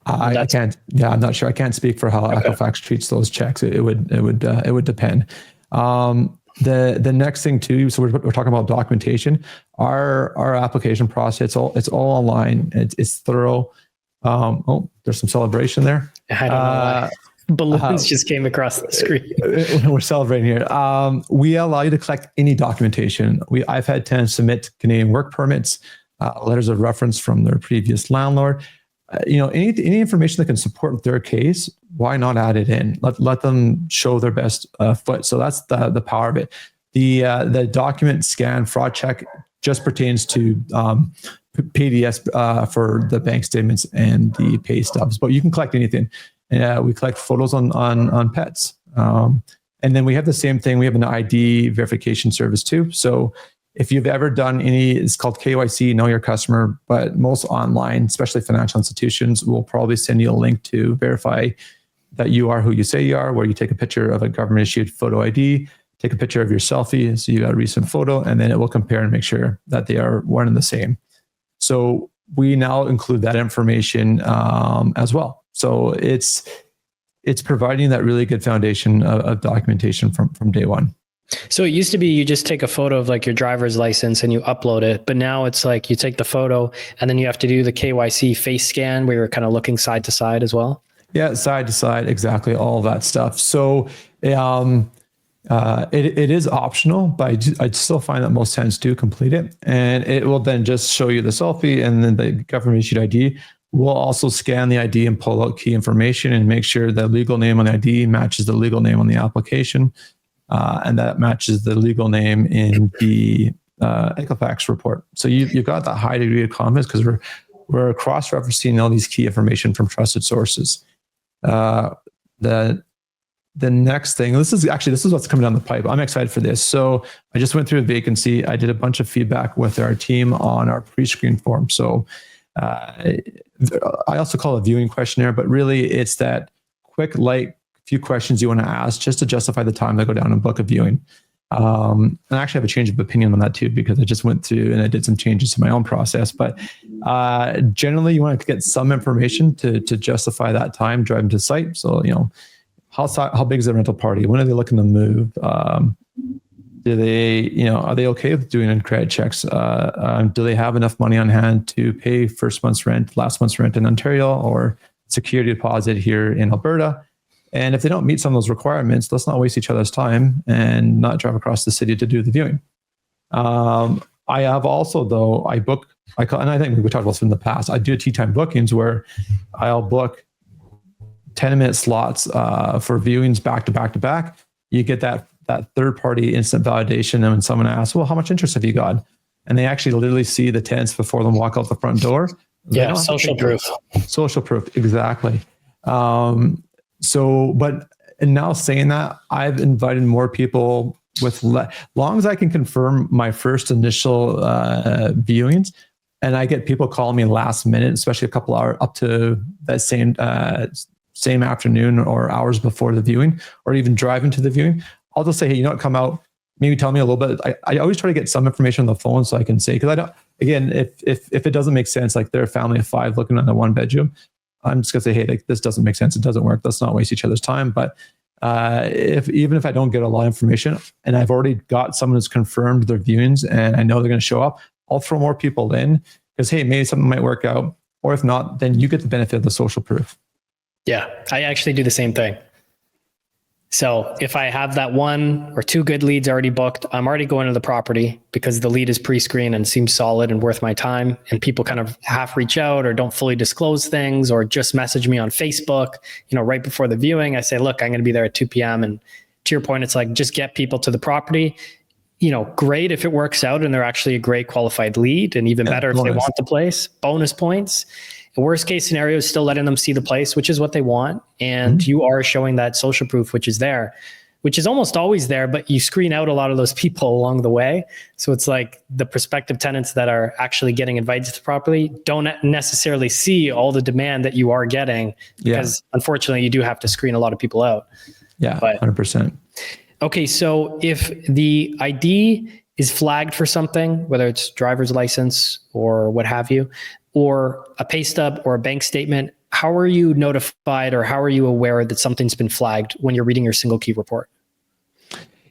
I can't. Yeah, I'm not sure. I can't speak for how Equifax treats those checks. It would depend. The next thing too. So we're talking about documentation. Our application process. It's all online. It's thorough. There's some celebration there. I don't know why. Balloons just came across the screen. We're celebrating here. We allow you to collect any documentation. I've had tenants submit Canadian work permits, letters of reference from their previous landlord. Any information that can support their case, why not add it in? Let them show their best foot. So that's the power of it. The document scan fraud check just pertains to PDS for the bank statements and the pay stubs, but you can collect anything. We collect photos on pets. And then we have the same thing. We have an ID verification service too. So if you've ever done it's called KYC, know your customer, but most online, especially financial institutions, will probably send you a link to verify that you are who you say you are, where you take a picture of a government issued photo ID, take a picture of your selfie, so you got a recent photo, and then it will compare and make sure that they are one and the same. So we now include that information as well. So it's providing that really good foundation of documentation from day one. So it used to be you just take a photo of like your driver's license and you upload it, but now it's like you take the photo and then you have to do the KYC face scan where you're kind of looking side to side as well. Yeah, side to side, exactly, all of that stuff. So it is optional, but I still find that most tenants do complete it, and it will then just show you the selfie and then the government issued ID. We'll also scan the ID and pull out key information and make sure the legal name on the ID matches the legal name on the application, and that matches the legal name in the Equifax report. So you've got that high degree of confidence because we're cross-referencing all these key information from trusted sources. The next thing, this is what's coming down the pipe. I'm excited for this. So I just went through a vacancy. I did a bunch of feedback with our team on our pre-screen form. So I also call it a viewing questionnaire, but really it's that quick, light few questions you want to ask just to justify the time to go down and book a viewing. And I actually have a change of opinion on that too, because I just went through and I did some changes to my own process. But generally, you want to get some information to justify that time driving to site. So, how big is the rental party? When are they looking to move? Do they, are they okay with doing credit checks? Do they have enough money on hand to pay first month's rent, last month's rent in Ontario, or security deposit here in Alberta? And if they don't meet some of those requirements, let's not waste each other's time and not drive across the city to do the viewing. I have also, though, and I think we talked about this in the past, I do tea time bookings where I'll book 10-minute slots for viewings back to back to back. You get that third-party instant validation. And when someone asks, well, how much interest have you got? And they actually literally see the tenants before them walk out the front door. Yeah, social proof. Social proof, exactly. And now saying that, I've invited more people long as I can confirm my first initial viewings, and I get people calling me last minute, especially a couple hours up to that same afternoon or hours before the viewing, or even driving to the viewing, I'll just say, hey, you know what, come out, maybe tell me a little bit. I always try to get some information on the phone so I can say, because I don't, again, if it doesn't make sense, like they're a family of 5 looking at a 1-bedroom, I'm just gonna say, hey, like, this doesn't make sense. It doesn't work. Let's not waste each other's time. But even if I don't get a lot of information and I've already got someone who's confirmed their viewings and I know they're going to show up, I'll throw more people in because, hey, maybe something might work out. Or if not, then you get the benefit of the social proof. Yeah, I actually do the same thing. So if I have that 1 or 2 good leads already booked, I'm already going to the property because the lead is pre-screened and seems solid and worth my time. And people kind of half reach out or don't fully disclose things or just message me on Facebook, right before the viewing. I say, look, I'm going to be there at 2 p.m. And to your point, it's like, just get people to the property. Great if it works out and they're actually a great qualified lead, and even better if they want the place, bonus points. The worst case scenario is still letting them see the place, which is what they want. And you are showing that social proof, which is there, which is almost always there, but you screen out a lot of those people along the way. So it's like the prospective tenants that are actually getting invited to the property don't necessarily see all the demand that you are getting because unfortunately you do have to screen a lot of people out. Yeah, 100%. Okay, so if the ID is flagged for something, whether it's driver's license or what have you, or a pay stub or a bank statement, how are you notified or how are you aware that something's been flagged when you're reading your single key report?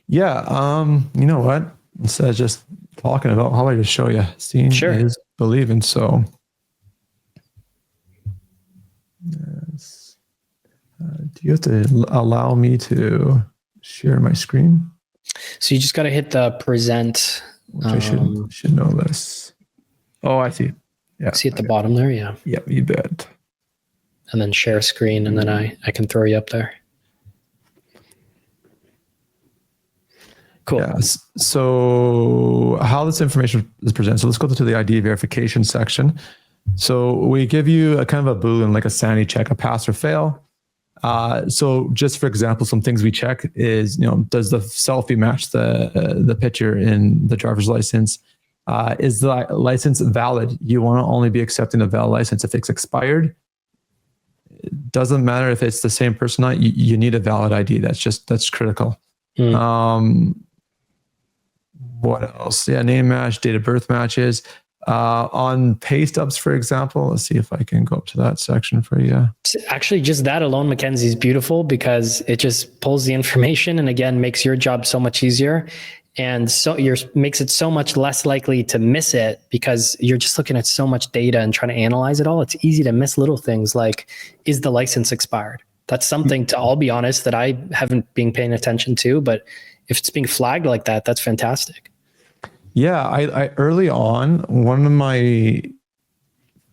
Yeah, you know what? Instead of just talking about, how about I just show you? Seeing is believing. So, yes. Do you have to allow me to share my screen? So you just got to hit the present. Which I should know this. Oh, I see. Yeah. See at the bottom there? Yeah. Yep, you bet. And then share screen, and then I can throw you up there. Cool. Yeah. So how this information is presented. So let's go to the ID verification section. So we give you a kind of a Boolean, like a sanity check, a pass or fail. So just for example, some things we check is, does the selfie match the picture in the driver's license? Is the license valid? You want to only be accepting a valid license. If it's expired, it doesn't matter if it's the same person or not. You need a valid ID. That's critical. What else? Yeah, name match, date of birth matches. On pay stubs, for example, let's see if I can go up to that section for you. Actually, just that alone, MacKenzie, is beautiful because it just pulls the information and again makes your job so much easier. And so makes it so much less likely to miss it because you're just looking at so much data and trying to analyze it all. It's easy to miss little things like, is the license expired? That's something I'll be honest, that I haven't been paying attention to, but if it's being flagged like that, that's fantastic. Yeah, I early on, one of my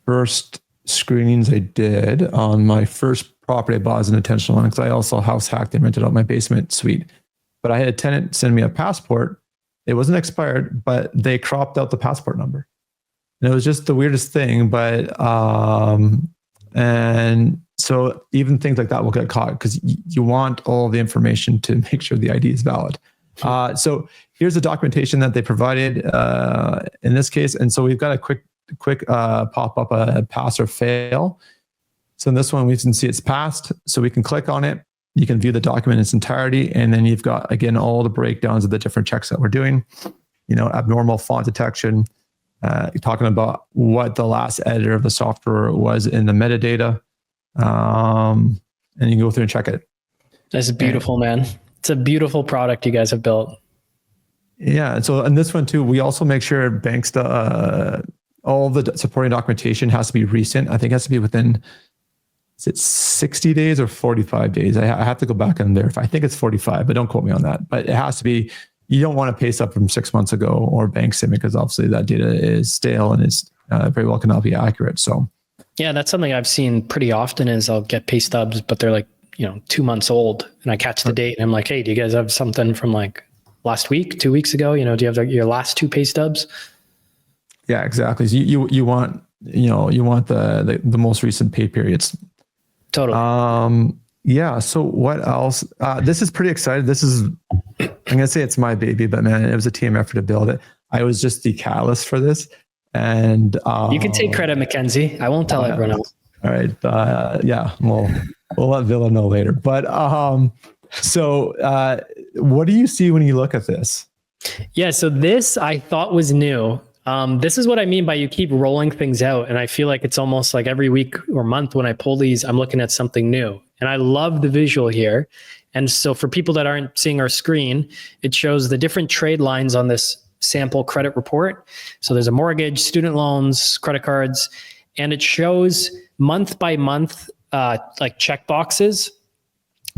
first screenings I did on my first property I bought as an intentional one, because I also house hacked and rented out my basement suite. But I had a tenant send me a passport. It wasn't expired, but they cropped out the passport number. And it was just the weirdest thing. But, and so even things like that will get caught because you want all the information to make sure the ID is valid. So here's the documentation that they provided in this case. And so we've got a quick pop up a pass or fail. So in this one, we can see it's passed. So we can click on it. You can view the document in its entirety. And then you've got, again, all the breakdowns of the different checks that we're doing, abnormal font detection, talking about what the last editor of the software was in the metadata. And you can go through and check it. That's beautiful, man. It's a beautiful product you guys have built. Yeah. And so in this one too, we also make sure banks, all the supporting documentation has to be recent. I think it has to be within, is it 60 days or 45 days? I have to go back and verify. I think it's 45, but don't quote me on that. But it has to be, you don't want to pay stuff from 6 months ago or bank statement because obviously that data is stale and is very well cannot be accurate. So yeah, that's something I've seen pretty often is I'll get pay stubs, but they're like, 2 months old and I catch the date and I'm like, hey, do you guys have something from like last week, 2 weeks ago? Do you have your last 2 pay stubs? Yeah, exactly. So you want, you want the most recent pay periods. Totally. Yeah. So what else? This is pretty exciting. This is I'm going to say it's my baby, but man, it was a team effort to build it. I was just the catalyst for this. And you can take credit, MacKenzie. I won't tell everyone else. All right. Yeah, we'll let Villa know later. But so what do you see when you look at this? Yeah, so this I thought was new. This is what I mean by you keep rolling things out. And I feel like it's almost like every week or month when I pull these, I'm looking at something new. And I love the visual here. And so for people that aren't seeing our screen, it shows the different trade lines on this sample credit report. So there's a mortgage, student loans, credit cards, and it shows month by month, like check boxes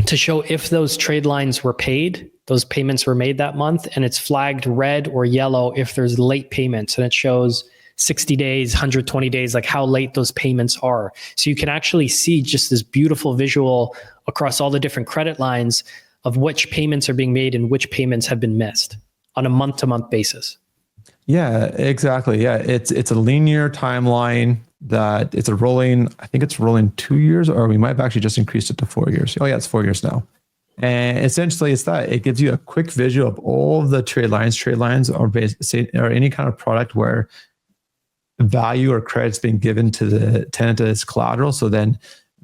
to show if those trade lines were paid, those payments were made that month, and it's flagged red or yellow if there's late payments, and it shows 60 days, 120 days, like how late those payments are. So you can actually see just this beautiful visual across all the different credit lines of which payments are being made and which payments have been missed on a month-to-month basis. Yeah, exactly. Yeah, it's a linear timeline that it's a rolling, I think it's rolling 2 years, or we might have actually just increased it to 4 years. Oh yeah, it's 4 years now. And essentially it's that it gives you a quick visual of all of the trade lines. Trade lines are or any kind of product where value or credit's being given to the tenant as collateral. So then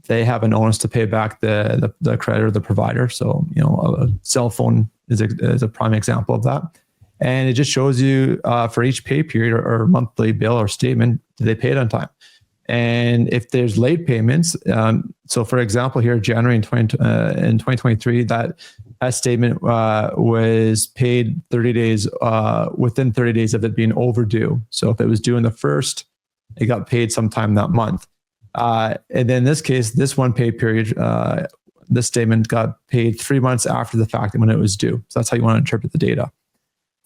they have an onus to pay back the creditor, the provider. So, a cell phone is a prime example of that. And it just shows you for each pay period or monthly bill or statement, do they pay it on time? And if there's late payments, so for example, here, January in 2023, that statement was paid 30 days, within 30 days of it being overdue. So if it was due in the first, it got paid sometime that month. And then in this case, this one pay period, this statement got paid 3 months after the fact when it was due. So that's how you want to interpret the data.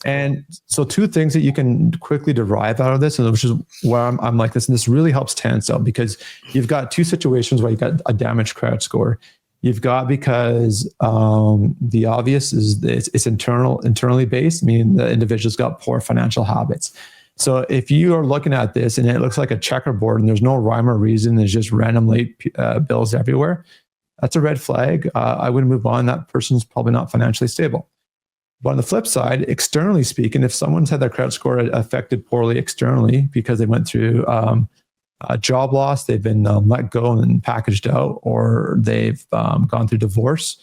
And so two things that you can quickly derive out of this, and which is where I'm like this, and this really helps tenants out because you've got two situations where you've got a damaged credit score. You've got because the obvious is it's internally based, meaning the individual's got poor financial habits. So if you are looking at this and it looks like a checkerboard and there's no rhyme or reason, there's just random late bills everywhere, that's a red flag. I would move on. That person's probably not financially stable. But on the flip side, externally speaking, if someone's had their credit score affected poorly externally because they went through a job loss, they've been let go and packaged out, or they've gone through divorce,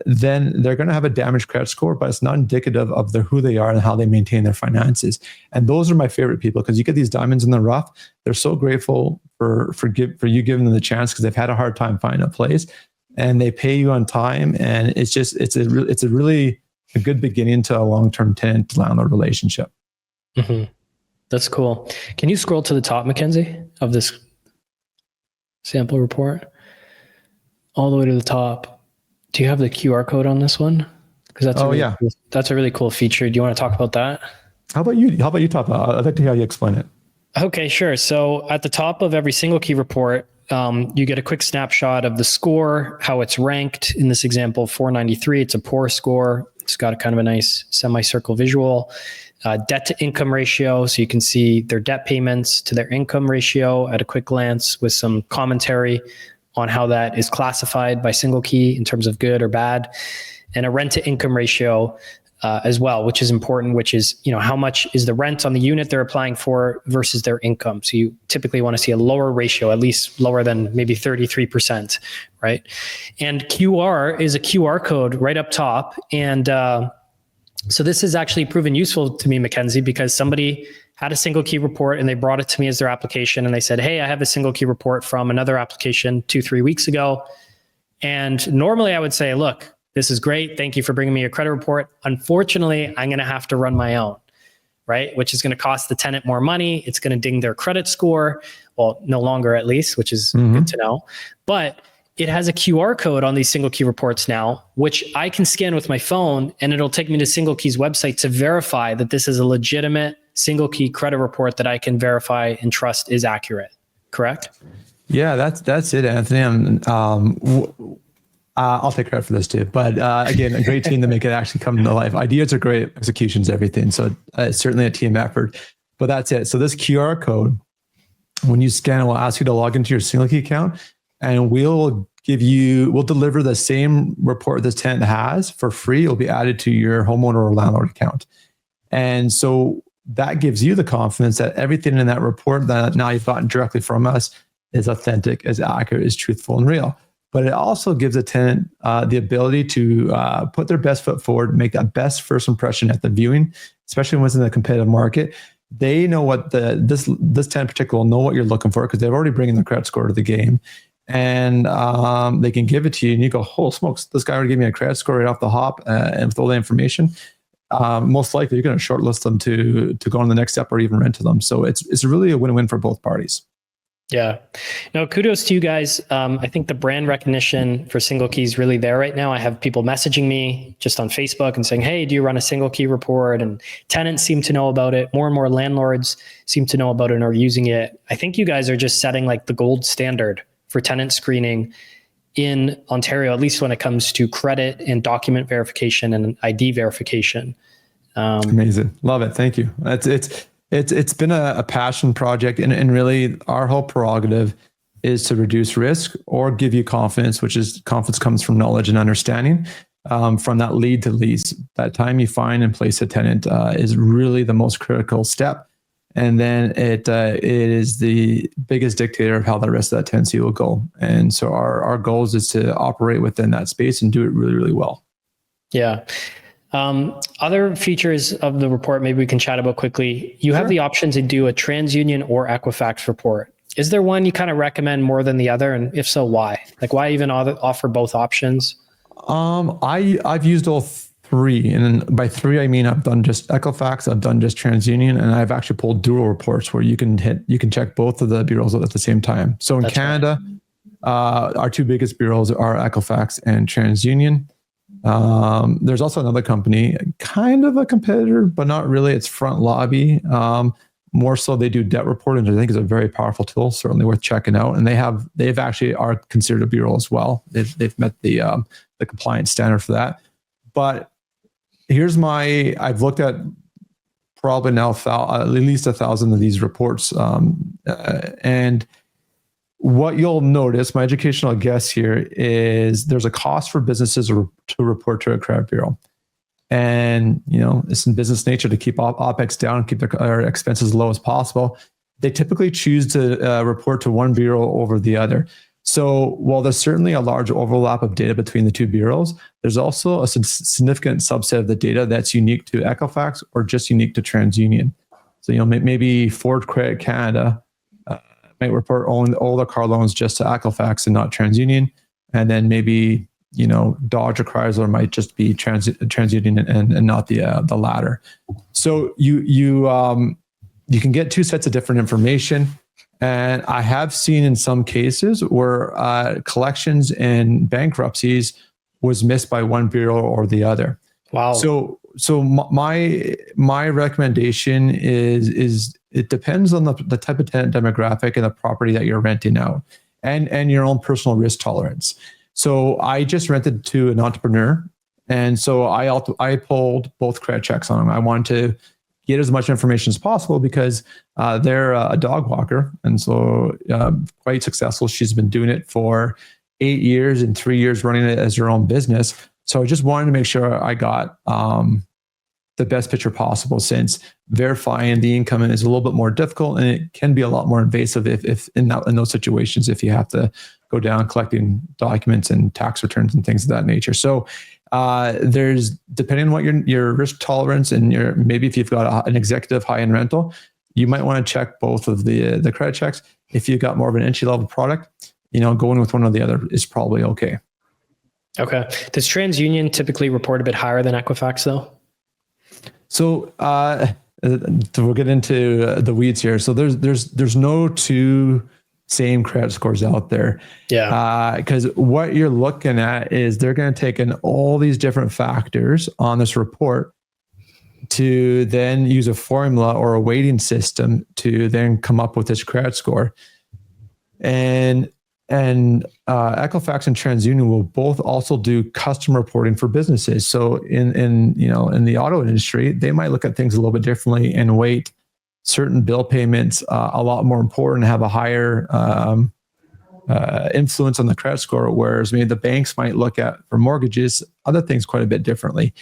then they're going to have a damaged credit score, but it's not indicative of who they are and how they maintain their finances. And those are my favorite people because you get these diamonds in the rough. They're so grateful for you giving them the chance because they've had a hard time finding a place, and they pay you on time. And it's a really a good beginning to a long-term tenant-landlord relationship. Mm-hmm. That's cool. Can you scroll to the top, MacKenzie, of this sample report? All the way to the top. Do you have the QR code on this one? Because that's a really cool feature. Do you want to talk about that? How about you talk about it? I'd like to hear how you explain it. Okay, sure. So at the top of every SingleKey report, you get a quick snapshot of the score, how it's ranked. In this example, 493, it's a poor score. It's got a kind of a nice semicircle visual. Debt to income ratio, so you can see their debt payments to their income ratio at a quick glance with some commentary on how that is classified by SingleKey in terms of good or bad. And a rent to income ratio as well, which is important, which is, how much is the rent on the unit they're applying for versus their income. So you typically want to see a lower ratio, at least lower than maybe 33%, right? And QR is a QR code right up top. And so this has actually proven useful to me, MacKenzie, because somebody had a SingleKey report and they brought it to me as their application. And they said, hey, I have a SingleKey report from another application 2-3 weeks ago. And normally I would say, look, this is great. Thank you for bringing me a credit report. Unfortunately, I'm going to have to run my own, right? Which is going to cost the tenant more money. It's going to ding their credit score. Well, no longer at least, which is good to know. But it has a QR code on these SingleKey reports now, which I can scan with my phone, and it'll take me to SingleKey's website to verify that this is a legitimate SingleKey credit report that I can verify and trust is accurate. Correct? Yeah, that's it, Anthony. I'll take credit for this too. But again, a great team to make it actually come to life. Ideas are great, execution's everything. So it's certainly a team effort. But that's it. So this QR code, when you scan it, will ask you to log into your SingleKey account, and we'll we'll deliver the same report this tenant has for free. It'll be added to your homeowner or landlord account. And so that gives you the confidence that everything in that report that now you've gotten directly from us is authentic, is accurate, is truthful and real. But it also gives a tenant the ability to put their best foot forward, make that best first impression at the viewing, especially when it's in a competitive market. They know what this tenant in particular will know what you're looking for because they've already bringing the credit score to the game. And they can give it to you and you go, oh smokes, this guy already gave me a credit score right off the hop and with all the information. Most likely you're going to shortlist them to go on the next step or even rent to them. So it's really a win-win for both parties. Yeah. No, kudos to you guys. I think the brand recognition for SingleKey is really there right now. I have people messaging me just on Facebook and saying, hey, do you run a SingleKey report? And tenants seem to know about it. More and more landlords seem to know about it and are using it. I think you guys are just setting like the gold standard for tenant screening in Ontario, at least when it comes to credit and document verification and ID verification. Amazing. Love it. Thank you. It's been a passion project, and really our whole prerogative is to reduce risk or give you confidence, which is confidence comes from knowledge and understanding. From that lead to lease, that time you find and place a tenant is really the most critical step. And then it is the biggest dictator of how the rest of that tenancy will go. And so our goals is to operate within that space and do it really, really well. Yeah. Other features of the report, maybe we can chat about quickly. You have the option to do a TransUnion or Equifax report. Is there one you kind of recommend more than the other? And if so, why? Like why even offer both options? I've used all three. And by three, I mean, I've done just Equifax, I've done just TransUnion, and I've actually pulled dual reports where you can check both of the bureaus at the same time. So in That's Canada, right. Our two biggest bureaus are Equifax and TransUnion. There's also another company, kind of a competitor, but not really. It's Front Lobby. More so they do debt reporting, which I think is a very powerful tool, certainly worth checking out. And they've actually are considered a bureau as well. They've met the compliance standard for that. But I've looked at probably now at least 1,000 of these reports. And what you'll notice, my educational guess here is there's a cost for businesses to report to a credit bureau. And, it's in business nature to keep OPEX down, keep their expenses low as possible. They typically choose to report to one bureau over the other. So while there's certainly a large overlap of data between the two bureaus, there's also a significant subset of the data that's unique to Equifax or just unique to TransUnion. So, maybe Ford Credit Canada might report all the car loans just to Equifax and not TransUnion. And then maybe, Dodge or Chrysler might just be TransUnion and not the latter. So you can get two sets of different information. And I have seen in some cases where collections and bankruptcies was missed by one bureau or the other. Wow. So my recommendation is it depends on the type of tenant demographic and the property that you're renting out and your own personal risk tolerance. So I just rented to an entrepreneur. And so I pulled both credit checks on them. I wanted to get as much information as possible because they're a dog walker. And so quite successful. She's been doing it for 8 years and 3 years running it as her own business. So I just wanted to make sure I got the best picture possible, since verifying the income is a little bit more difficult and it can be a lot more invasive if in those situations, if you have to go down collecting documents and tax returns and things of that nature. So there's, depending on what your risk tolerance and maybe if you've got an executive high-end rental, you might want to check both of the credit checks. If you've got more of an entry-level product, going with one or the other is probably okay. Okay. Does TransUnion typically report a bit higher than Equifax though? So we'll get into the weeds here. So there's no two same credit scores out there. Yeah. Because what you're looking at is they're going to take in all these different factors on this report to then use a formula or a weighting system to then come up with this credit score. And Equifax and TransUnion will both also do custom reporting for businesses. So in the auto industry, they might look at things a little bit differently and weight certain bill payments a lot more important, have a higher influence on the credit score, whereas maybe the banks might look at for mortgages other things quite a bit differently.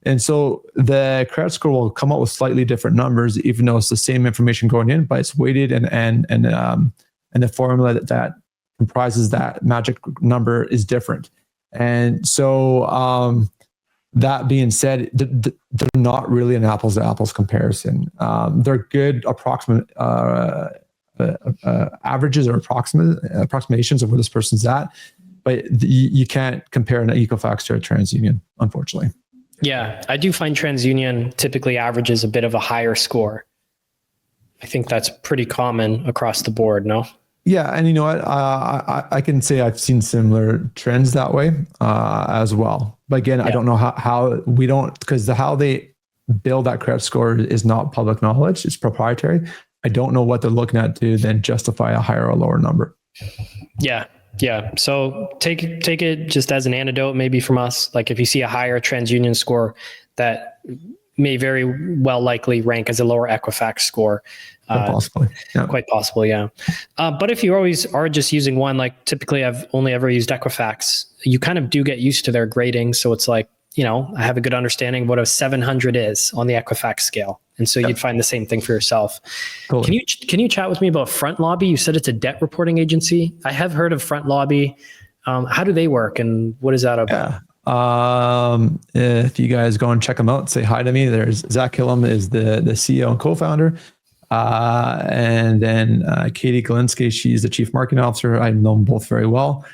And so the credit score will come out with slightly different numbers, even though it's the same information going in, but it's weighted and the formula that comprises that magic number is different. And so that being said, they're not really an apples to apples comparison. They're good approximate averages or approximations of where this person's at, but you can't compare an Equifax to a TransUnion, unfortunately. Yeah, I do find TransUnion typically averages a bit of a higher score. I think that's pretty common across the board, no? Yeah, and you know what? I can say I've seen similar trends that way as well. But again, I don't know how we don't, because how they build that credit score is not public knowledge. It's proprietary. I don't know what they're looking at to then justify a higher or lower number. Yeah. So take it just as an anecdote, maybe from us. Like if you see a higher TransUnion score, that may very well likely rank as a lower Equifax score. Quite possibly. Yeah. Quite possible, yeah. But if you always are just using one, like typically I've only ever used Equifax, you kind of do get used to their grading. So it's like, I have a good understanding of what a 700 is on the Equifax scale. And so you'd find the same thing for yourself. Totally. Can you chat with me about Front Lobby? You said it's a debt reporting agency. I have heard of Front Lobby. How do they work and what is that about? Yeah. If you guys go and check them out, say hi to me. There's Zach Killam is the CEO and co-founder. And then Katie Galinsky, she's the chief marketing officer. I know them both very well.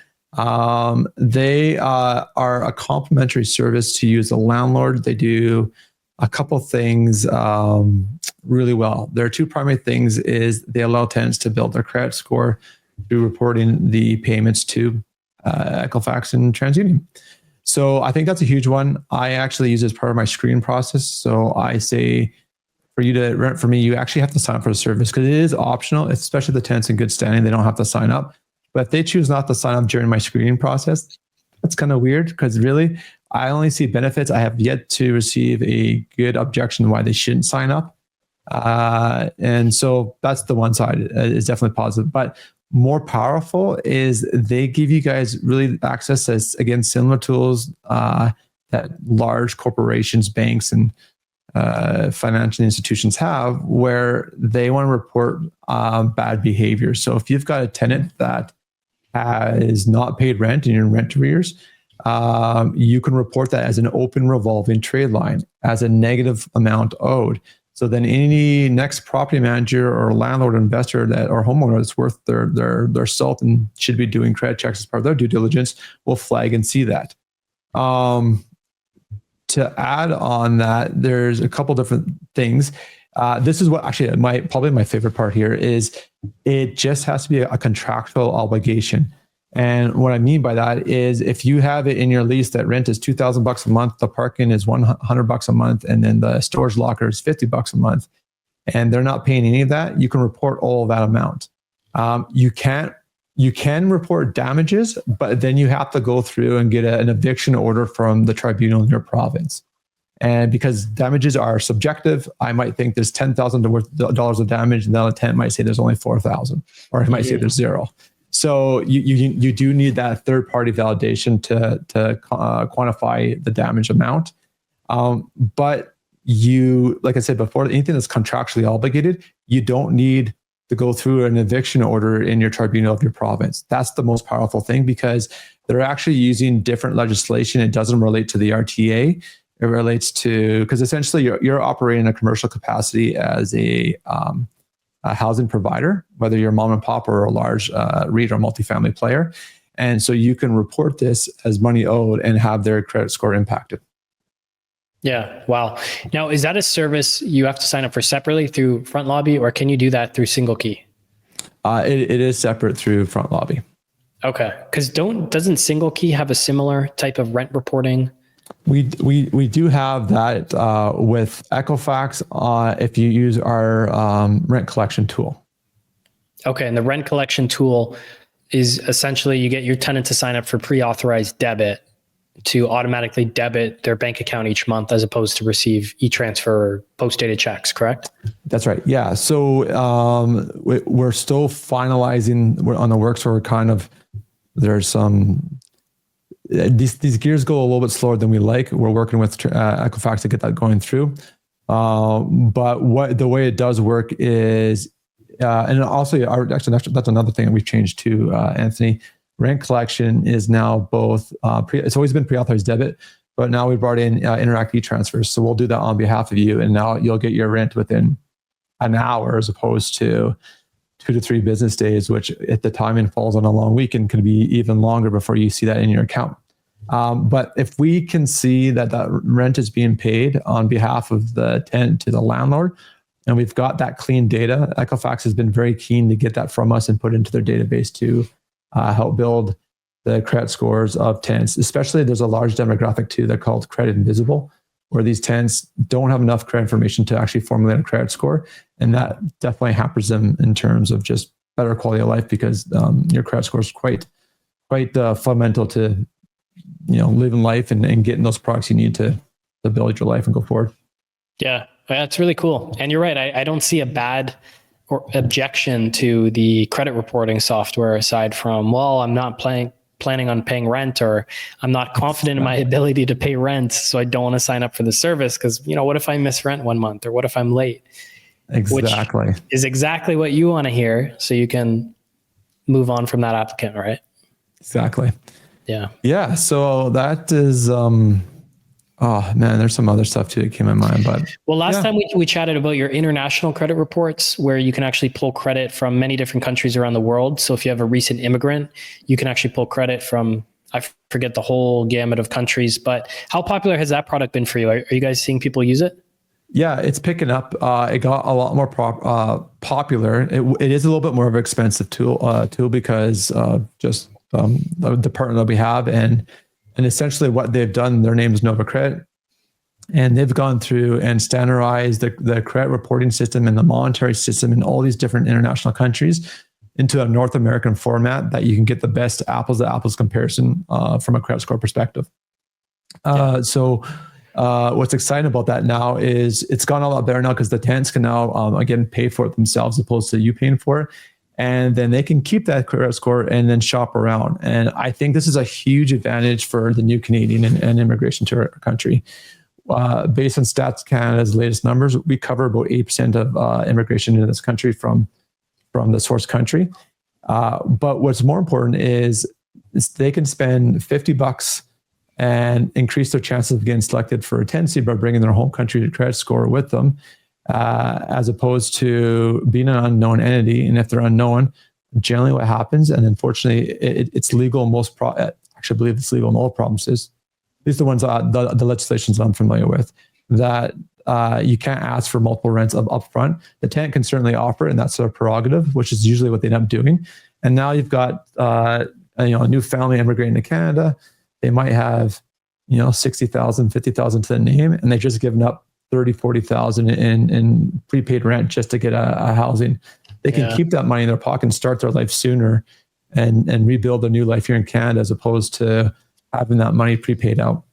They are a complimentary service to use a landlord. They do a couple things really well. There are two primary things: is they allow tenants to build their credit score through reporting the payments to Equifax and TransUnion. So I think that's a huge one. I actually use it as part of my screening process. So I say, for you to rent for me, you actually have to sign up for the service because it is optional, especially the tenants in good standing. They don't have to sign up. But if they choose not to sign up during my screening process, that's kind of weird because really, I only see benefits. I have yet to receive a good objection why they shouldn't sign up. And so that's the one side is definitely positive. But more powerful is they give you guys really access as, again, similar tools that large corporations, banks, and financial institutions have, where they want to report bad behavior. So if you've got a tenant that has not paid rent and you're in rent arrears, you can report that as an open revolving trade line as a negative amount owed. So then any next property manager or landlord or investor or homeowner that's worth their salt and should be doing credit checks as part of their due diligence will flag and see that. To add on that, there's a couple different things. This is what actually probably my favorite part here is it just has to be a contractual obligation. And what I mean by that is if you have it in your lease that rent is $2,000 a month, the parking is $100 a month, and then the storage locker is $50 a month, and they're not paying any of that, you can report all of that amount. You can report damages, but then you have to go through and get an eviction order from the tribunal in your province. And because damages are subjective, I might think there's $10,000 of damage, and the other tenant might say there's only $4,000, or it might say there's zero. So you do need that third party validation to quantify the damage amount. But like I said before, anything that's contractually obligated, you don't need to go through an eviction order in your tribunal of your province. That's the most powerful thing because they're actually using different legislation. It doesn't relate to the RTA. It relates to, because essentially you're operating in a commercial capacity as a housing provider, whether you're a mom and pop or a large REIT or multifamily player. And so you can report this as money owed and have their credit score impacted. Yeah. Wow. Now, is that a service you have to sign up for separately through Front Lobby, or can you do that through SingleKey? It is separate through Front Lobby. Okay. Because doesn't SingleKey have a similar type of rent reporting? We do have that with Equifax if you use our rent collection tool. Okay. And the rent collection tool is essentially you get your tenant to sign up for pre-authorized debit to automatically debit their bank account each month as opposed to receive e-transfer or post-dated checks, correct? That's right. Yeah. So we're still finalizing on the works. We're kind of there's some, these gears go a little bit slower than we like. We're working with Equifax to get that going through. But the way it does work is, and also actually that's another thing that we've changed too, Anthony. Rent collection is now both, it's always been pre-authorized debit, but now we brought in Interact e-transfers. So we'll do that on behalf of you. And now you'll get your rent within an hour as opposed to 2 to 3 business days, which at the timing falls on a long weekend, could be even longer before you see that in your account. But if we can see that that rent is being paid on behalf of the tenant to the landlord, and we've got that clean data, Equifax has been very keen to get that from us and put into their database to help build the credit scores of tenants. Especially, there's a large demographic too, they're called credit invisible, where these tenants don't have enough credit information to actually formulate a credit score. And that definitely hampers them in terms of just better quality of life, because your credit score is quite fundamental to living life and getting those products you need to build your life and go forward. Yeah, that's really cool. And you're right. I don't see a bad or objection to the credit reporting software aside from, well, I'm not planning on paying rent, or I'm not confident in my ability to pay rent, so I don't want to sign up for the service because, what if I miss rent 1 month, or what if I'm late? Exactly. Which is exactly what you want to hear, so you can move on from that applicant, right? Exactly. Yeah. Yeah. So that is, oh man, there's some other stuff too that came in mind, but. Well, last time we chatted about your international credit reports, where you can actually pull credit from many different countries around the world. So if you have a recent immigrant, you can actually pull credit from, I forget the whole gamut of countries, but how popular has that product been for you? Are you guys seeing people use it? Yeah, it's picking up. It got a lot more popular. It is a little bit more of an expensive tool because just the partner that we have, and essentially what they've done, their name is Nova Credit, and they've gone through and standardized the credit reporting system and the monetary system in all these different international countries into a North American format that you can get the best apples to apples comparison from a credit score perspective. So what's exciting about that now is it's gone a lot better now because the tenants can now, again, pay for it themselves as opposed to you paying for it. And then they can keep that credit score and then shop around. And I think this is a huge advantage for the new Canadian and immigration to our country. Based on Stats Canada's latest numbers, we cover about 8% of immigration into this country from the source country. But what's more important is they can spend $50 and increase their chances of getting selected for a tenancy by bringing their home country credit score with them, as opposed to being an unknown entity. And if they're unknown, generally what happens, and unfortunately it's legal in most, actually I believe it's legal in all provinces, these are the ones the legislations I'm familiar with, that you can't ask for multiple rents up front. The tenant can certainly offer it, and that's their prerogative, which is usually what they end up doing. And now you've got a new family immigrating to Canada. They might have, $60,000, $50,000 to the name, and they've just given up $30,000, $40,000 in prepaid rent just to get a housing. They can keep that money in their pocket and start their life sooner and rebuild a new life here in Canada, as opposed to having that money prepaid out.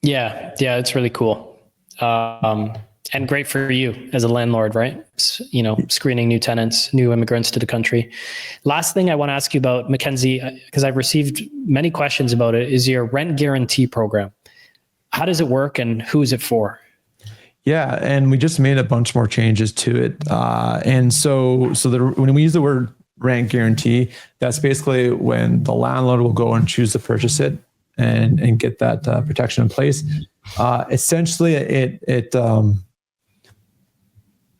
Yeah, it's really cool. And great for you as a landlord, right? Screening new tenants, new immigrants to the country. Last thing I want to ask you about, MacKenzie, because I've received many questions about it, is your rent guarantee program. How does it work and who is it for? Yeah, and we just made a bunch more changes to it. And so when we use the word rent guarantee, that's basically when the landlord will go and choose to purchase it and get that protection in place. Essentially, it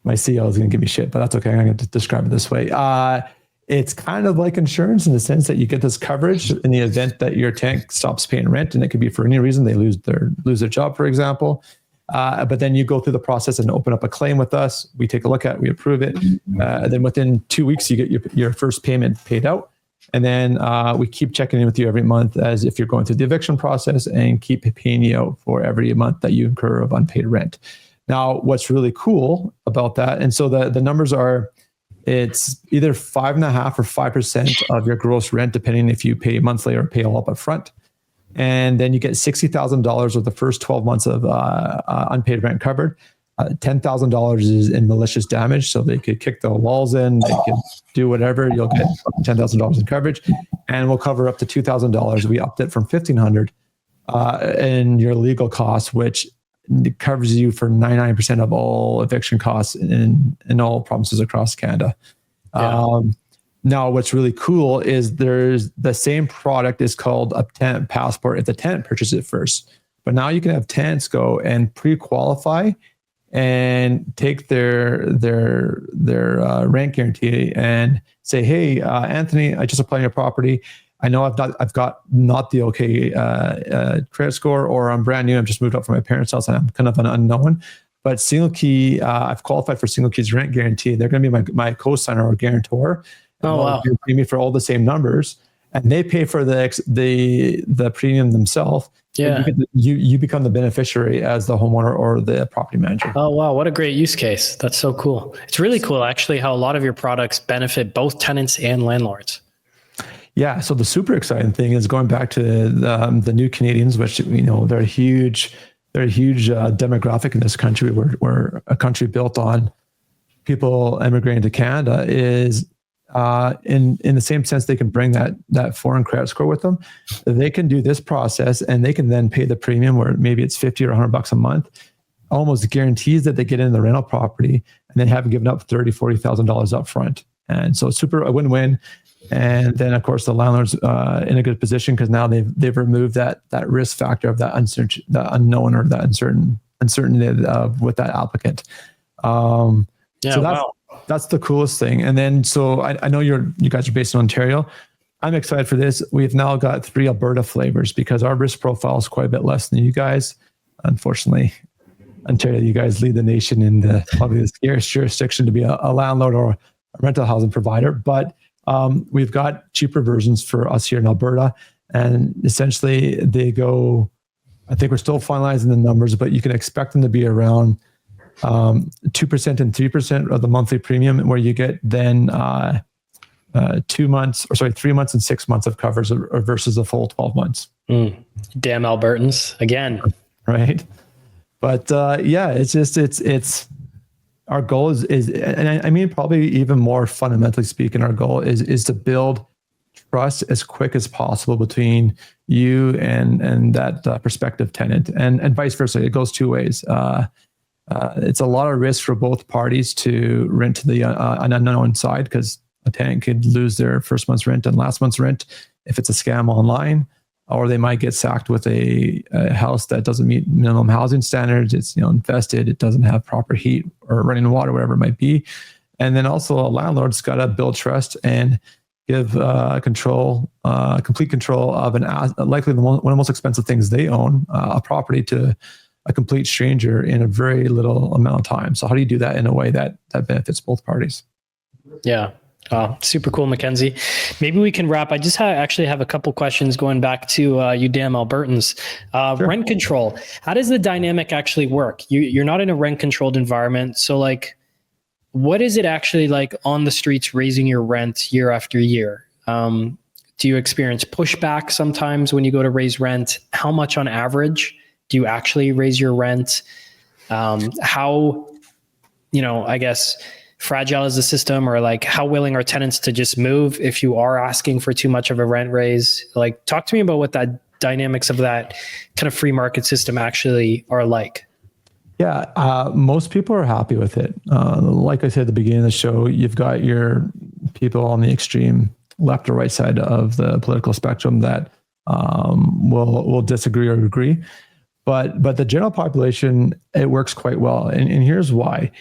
my CEO is going to give me shit, but that's okay. I'm going to describe it this way. It's kind of like insurance in the sense that you get this coverage in the event that your tenant stops paying rent, and it could be for any reason. They lose their job, for example. But then you go through the process and open up a claim with us. We take a look at it, we approve it. Then within 2 weeks, you get your first payment paid out. And then we keep checking in with you every month as if you're going through the eviction process, and keep paying you out for every month that you incur of unpaid rent. Now, what's really cool about that, and so the numbers are, it's either 5.5% or 5% of your gross rent, depending if you pay monthly or pay all up front. And then you get $60,000 of the first 12 months of unpaid rent covered. $10,000 is in malicious damage, so they could kick the walls in, they could do whatever. You'll get $10,000 in coverage. and we'll cover up to $2,000. We upped it from $1,500 in your legal costs, which covers you for 99% of all eviction costs in all provinces across Canada. Yeah. Now, what's really cool is there's the same product is called a tenant passport if the tenant purchases it first. But now you can have tenants go and pre-qualify and take their rent guarantee and say, "Hey, Anthony, I just applied on your property. I know I've got not the okay credit score, or I'm brand new. I've just moved up from my parents' house and I'm kind of an unknown. But SingleKey, I've qualified for SingleKey's rent guarantee. They're going to be my co-signer or guarantor. Oh wow! Pay me for all the same numbers, and they pay for the premium themselves. Yeah, you become the beneficiary as the homeowner or the property manager. Oh wow, what a great use case! That's so cool. It's really cool, actually, how a lot of your products benefit both tenants and landlords. Yeah, so the super exciting thing is going back to the new Canadians, which they're a huge demographic in this country. We're a country built on people immigrating to Canada. Is in the same sense they can bring that foreign credit score with them. They can do this process and they can then pay the premium, where maybe it's $50 or $100 a month, almost guarantees that they get in the rental property, and then haven't given up $30,000-$40,000 up front. And so it's a win-win. And then of course the landlord's in a good position because now they've removed that risk factor of that unknown or that uncertainty with that applicant. That's the coolest thing. And then, so I know you guys are based in Ontario. I'm excited for this. We've now got 3 Alberta flavors because our risk profile is quite a bit less than you guys. Unfortunately, Ontario, you guys lead the nation in probably the scariest jurisdiction to be a landlord or a rental housing provider. But we've got cheaper versions for us here in Alberta. And essentially they go, I think we're still finalizing the numbers, but you can expect them to be around 2% and 3% of the monthly premium, where you get then 3 months and 6 months of coverage versus a full 12 months. Damn Albertans again. Right. But it's our goal is, and I mean, probably even more fundamentally speaking, our goal is to build trust as quick as possible between you and that prospective tenant, and vice versa. It goes two ways. It's a lot of risk for both parties to rent to an unknown side, because a tenant could lose their first month's rent and last month's rent if it's a scam online, or they might get sacked with a house that doesn't meet minimum housing standards. It's infested, it doesn't have proper heat or running water, whatever it might be. And then also a landlord's got to build trust and give complete control of likely one of the most expensive things they own, a property, to a complete stranger in a very little amount of time. So how do you do that in a way that benefits both parties? Yeah. Super cool, MacKenzie. Maybe we can wrap. I just actually have a couple questions going back to you damn Albertans. Sure. Rent control. How does the dynamic actually work? You're not in a rent controlled environment. So what is it actually like on the streets raising your rent year after year? Do you experience pushback sometimes when you go to raise rent? How much on average do you actually raise your rent? How, I guess, fragile is the system, or how willing are tenants to just move if you are asking for too much of a rent raise? Talk to me about what that dynamics of that kind of free market system actually are like. Yeah, most people are happy with it. Like I said at the beginning of the show, you've got your people on the extreme left or right side of the political spectrum that will disagree or agree. But the general population, it works quite well. And here's why.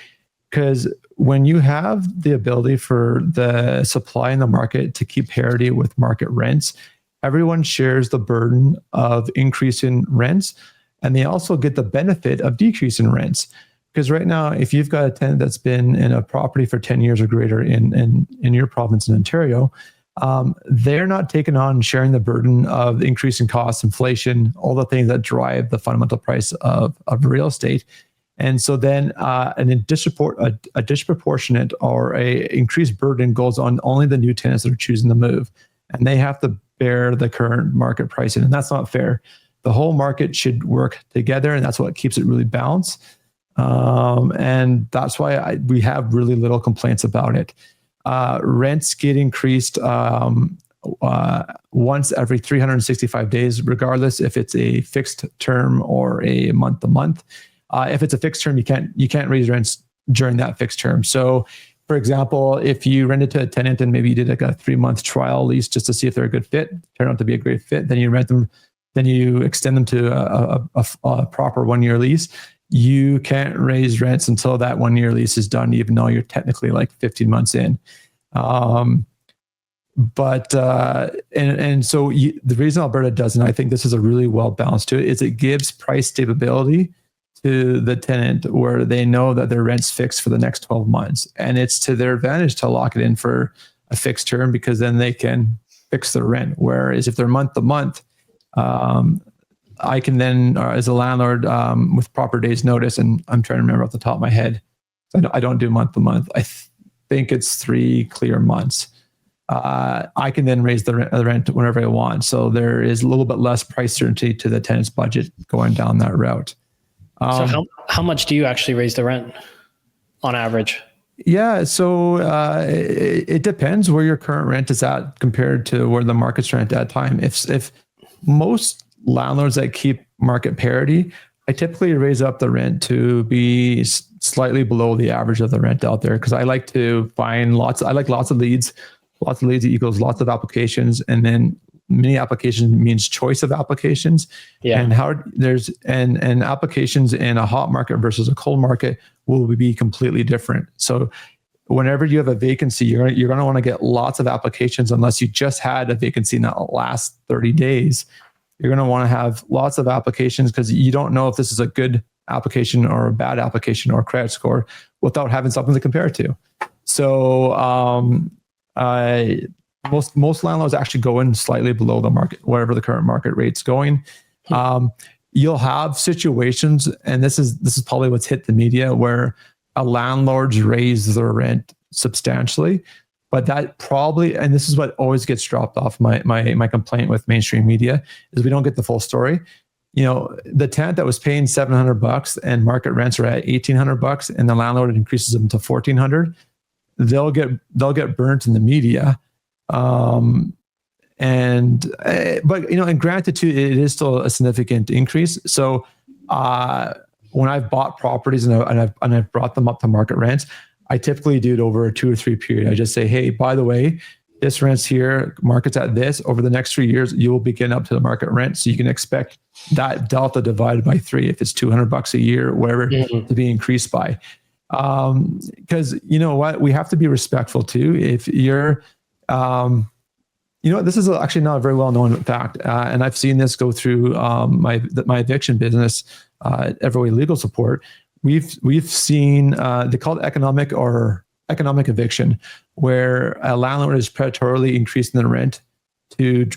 Because when you have the ability for the supply in the market to keep parity with market rents, everyone shares the burden of increasing rents, and they also get the benefit of decreasing rents. Because right now, if you've got a tenant that's been in a property for 10 years or greater in your province in Ontario, they're not taking on sharing the burden of increasing costs, inflation, all the things that drive the fundamental price of real estate. And so then a disproportionate or a increased burden goes on only the new tenants that are choosing to move. And they have to bear the current market pricing. And that's not fair. The whole market should work together, and that's what keeps it really balanced. And that's why we have really little complaints about it. Rents get increased once every 365 days, regardless if it's a fixed term or a month to month. If it's a fixed term, you can't raise rents during that fixed term. So, for example, if you rented to a tenant and maybe you did like a 3-month trial lease just to see if they're a good fit, turn out to be a great fit, then you rent them, then you extend them to a proper 1-year lease. You can't raise rents until that 1-year lease is done, even though you're technically like 15 months in. So the reason Alberta does, and I think this is a really well balanced to it, is it gives price stability to the tenant where they know that their rent's fixed for the next 12 months. And it's to their advantage to lock it in for a fixed term, because then they can fix their rent. Whereas if they're month to month, I can then, as a landlord, with proper days notice, and I'm trying to remember off the top of my head, I don't do month to month. I think it's 3 clear months. I can then raise the rent whenever I want. So there is a little bit less price certainty to the tenant's budget going down that route. So how much do you actually raise the rent on average? Yeah, so it depends where your current rent is at compared to where the market's rent at that time. If most landlords that keep market parity, I typically raise up the rent to be slightly below the average of the rent out there, because I like to find lots of leads. Lots of leads equals lots of applications, and then many applications means choice of applications. Yeah. And and applications in a hot market versus a cold market will be completely different. So whenever you have a vacancy, you're going to want to get lots of applications, unless you just had a vacancy in the last 30 days. You're going to want to have lots of applications, because you don't know if this is a good application or a bad application or credit score without having something to compare it to. So most landlords actually go in slightly below the market, wherever the current market rate's going. You'll have situations, and this is probably what's hit the media, where a landlord's raise their rent substantially, but that probably, and this is what always gets dropped off my complaint with mainstream media, is we don't get the full story. You know, the tenant that was paying $700 and market rents are at $1,800, and the landlord increases them to $1,400. They'll get burnt in the media. But in gratitude, it is still a significant increase. So when I've bought properties and I've brought them up to market rents, I typically do it over a 2 or 3 period. I just say, hey, by the way, this rent's here, market's at this. Over the next 3 years, you will be getting up to the market rent. So you can expect that delta divided by 3, if it's $200 a year, whatever, to be increased by. Because you know what, we have to be respectful too. If you're, this is actually not a very well known fact, and I've seen this go through my eviction business, Everway Legal Support. We've seen they call it economic eviction, where a landlord is predatorily increasing the rent to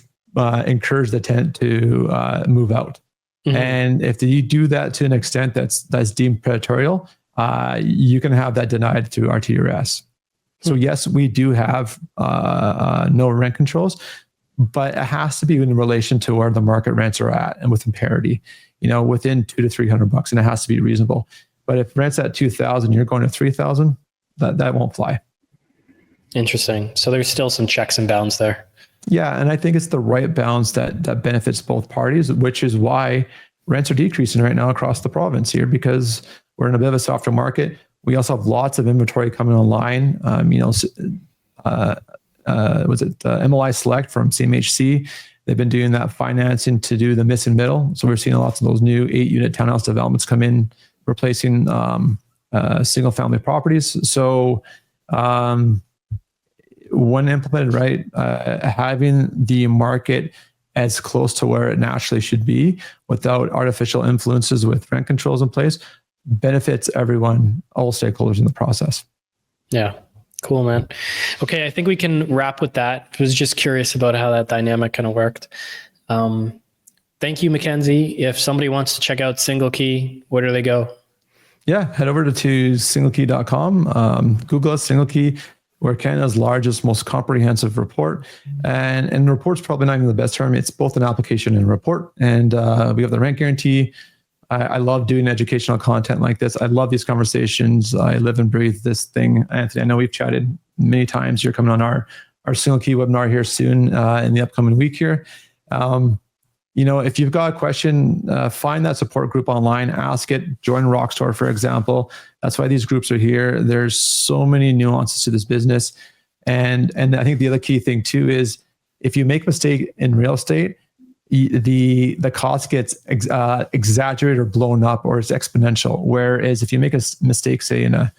encourage the tenant to move out. Mm-hmm. And if you do that to an extent that's deemed predatory, you can have that denied through RTRS. So yes, we do have no rent controls, but it has to be in relation to where the market rents are at and within parity, within $200 to $300, and it has to be reasonable. But if rent's at $2,000, you're going to $3,000, that won't fly. Interesting. So there's still some checks and bounds there. Yeah, and I think it's the right balance that benefits both parties, which is why rents are decreasing right now across the province here, because we're in a bit of a softer market. We also have lots of inventory coming online. MLI Select from CMHC? They've been doing that financing to do the miss and middle. So we're seeing lots of those new 8-unit townhouse developments come in, replacing single family properties. So when implemented right, having the market as close to where it naturally should be without artificial influences with rent controls in place benefits everyone, all stakeholders in the process. Yeah. Cool, man. Okay. I think we can wrap with that. I was just curious about how that dynamic kind of worked. Thank you, MacKenzie. If somebody wants to check out SingleKey, where do they go? Yeah. Head over to SingleKey.com. Google us, SingleKey. We're Canada's largest, most comprehensive report. And report's probably not even the best term. It's both an application and a report. And we have the rent guarantee. I love doing educational content like this. I love these conversations. I live and breathe this thing. Anthony, I know we've chatted many times. You're coming on our our single key webinar here soon in the upcoming week here. If you've got a question, find that support group online, ask it, join Rockstar, for example. That's why these groups are here. There's so many nuances to this business. And I think the other key thing too is if you make a mistake in real estate, the cost gets exaggerated or blown up, or it's exponential. Whereas if you make a mistake, say in a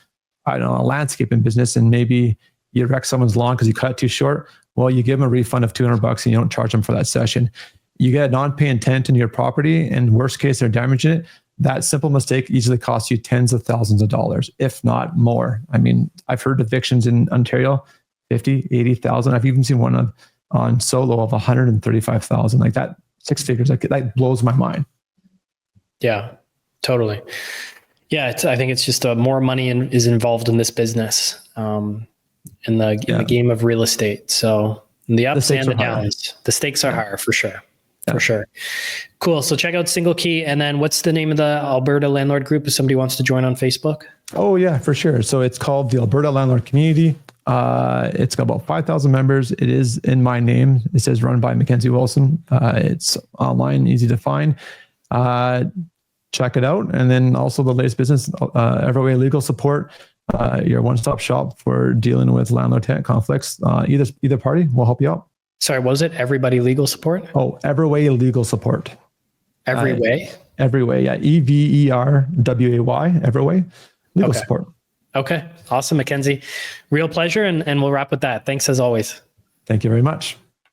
landscaping business, and maybe you wreck someone's lawn because you cut it too short, well, you give them a refund of $200 and you don't charge them for that session. You get a non-paying tenant in your property, and worst case, they're damaging it. That simple mistake easily costs you tens of thousands of dollars, if not more. I mean, I've heard evictions in Ontario, 50, 80,000. I've even seen one on Solo of 135,000. Like that, 6 figures. Like that blows my mind. Yeah, totally. Yeah, I think it's just more money is involved in this business, in the game of real estate. So the ups and the downs, the stakes are higher for sure. For sure. Cool. So check out SingleKey. And then what's the name of the Alberta landlord group if somebody wants to join on Facebook? Oh yeah, for sure. So it's called the Alberta Landlord Community. It's got about 5,000 members. It is in my name. It says run by MacKenzie Wilson. It's online, easy to find. Check it out. And then also the latest business, Everway Legal Support, your one-stop shop for dealing with landlord-tenant conflicts. Either party will help you out. Sorry, what was it? Everybody Legal Support? Oh, Everway Legal Support. Everyway? Everway, yeah. EVERWAY, Everway Legal Support. Okay, awesome, MacKenzie. Real pleasure, and we'll wrap with that. Thanks as always. Thank you very much.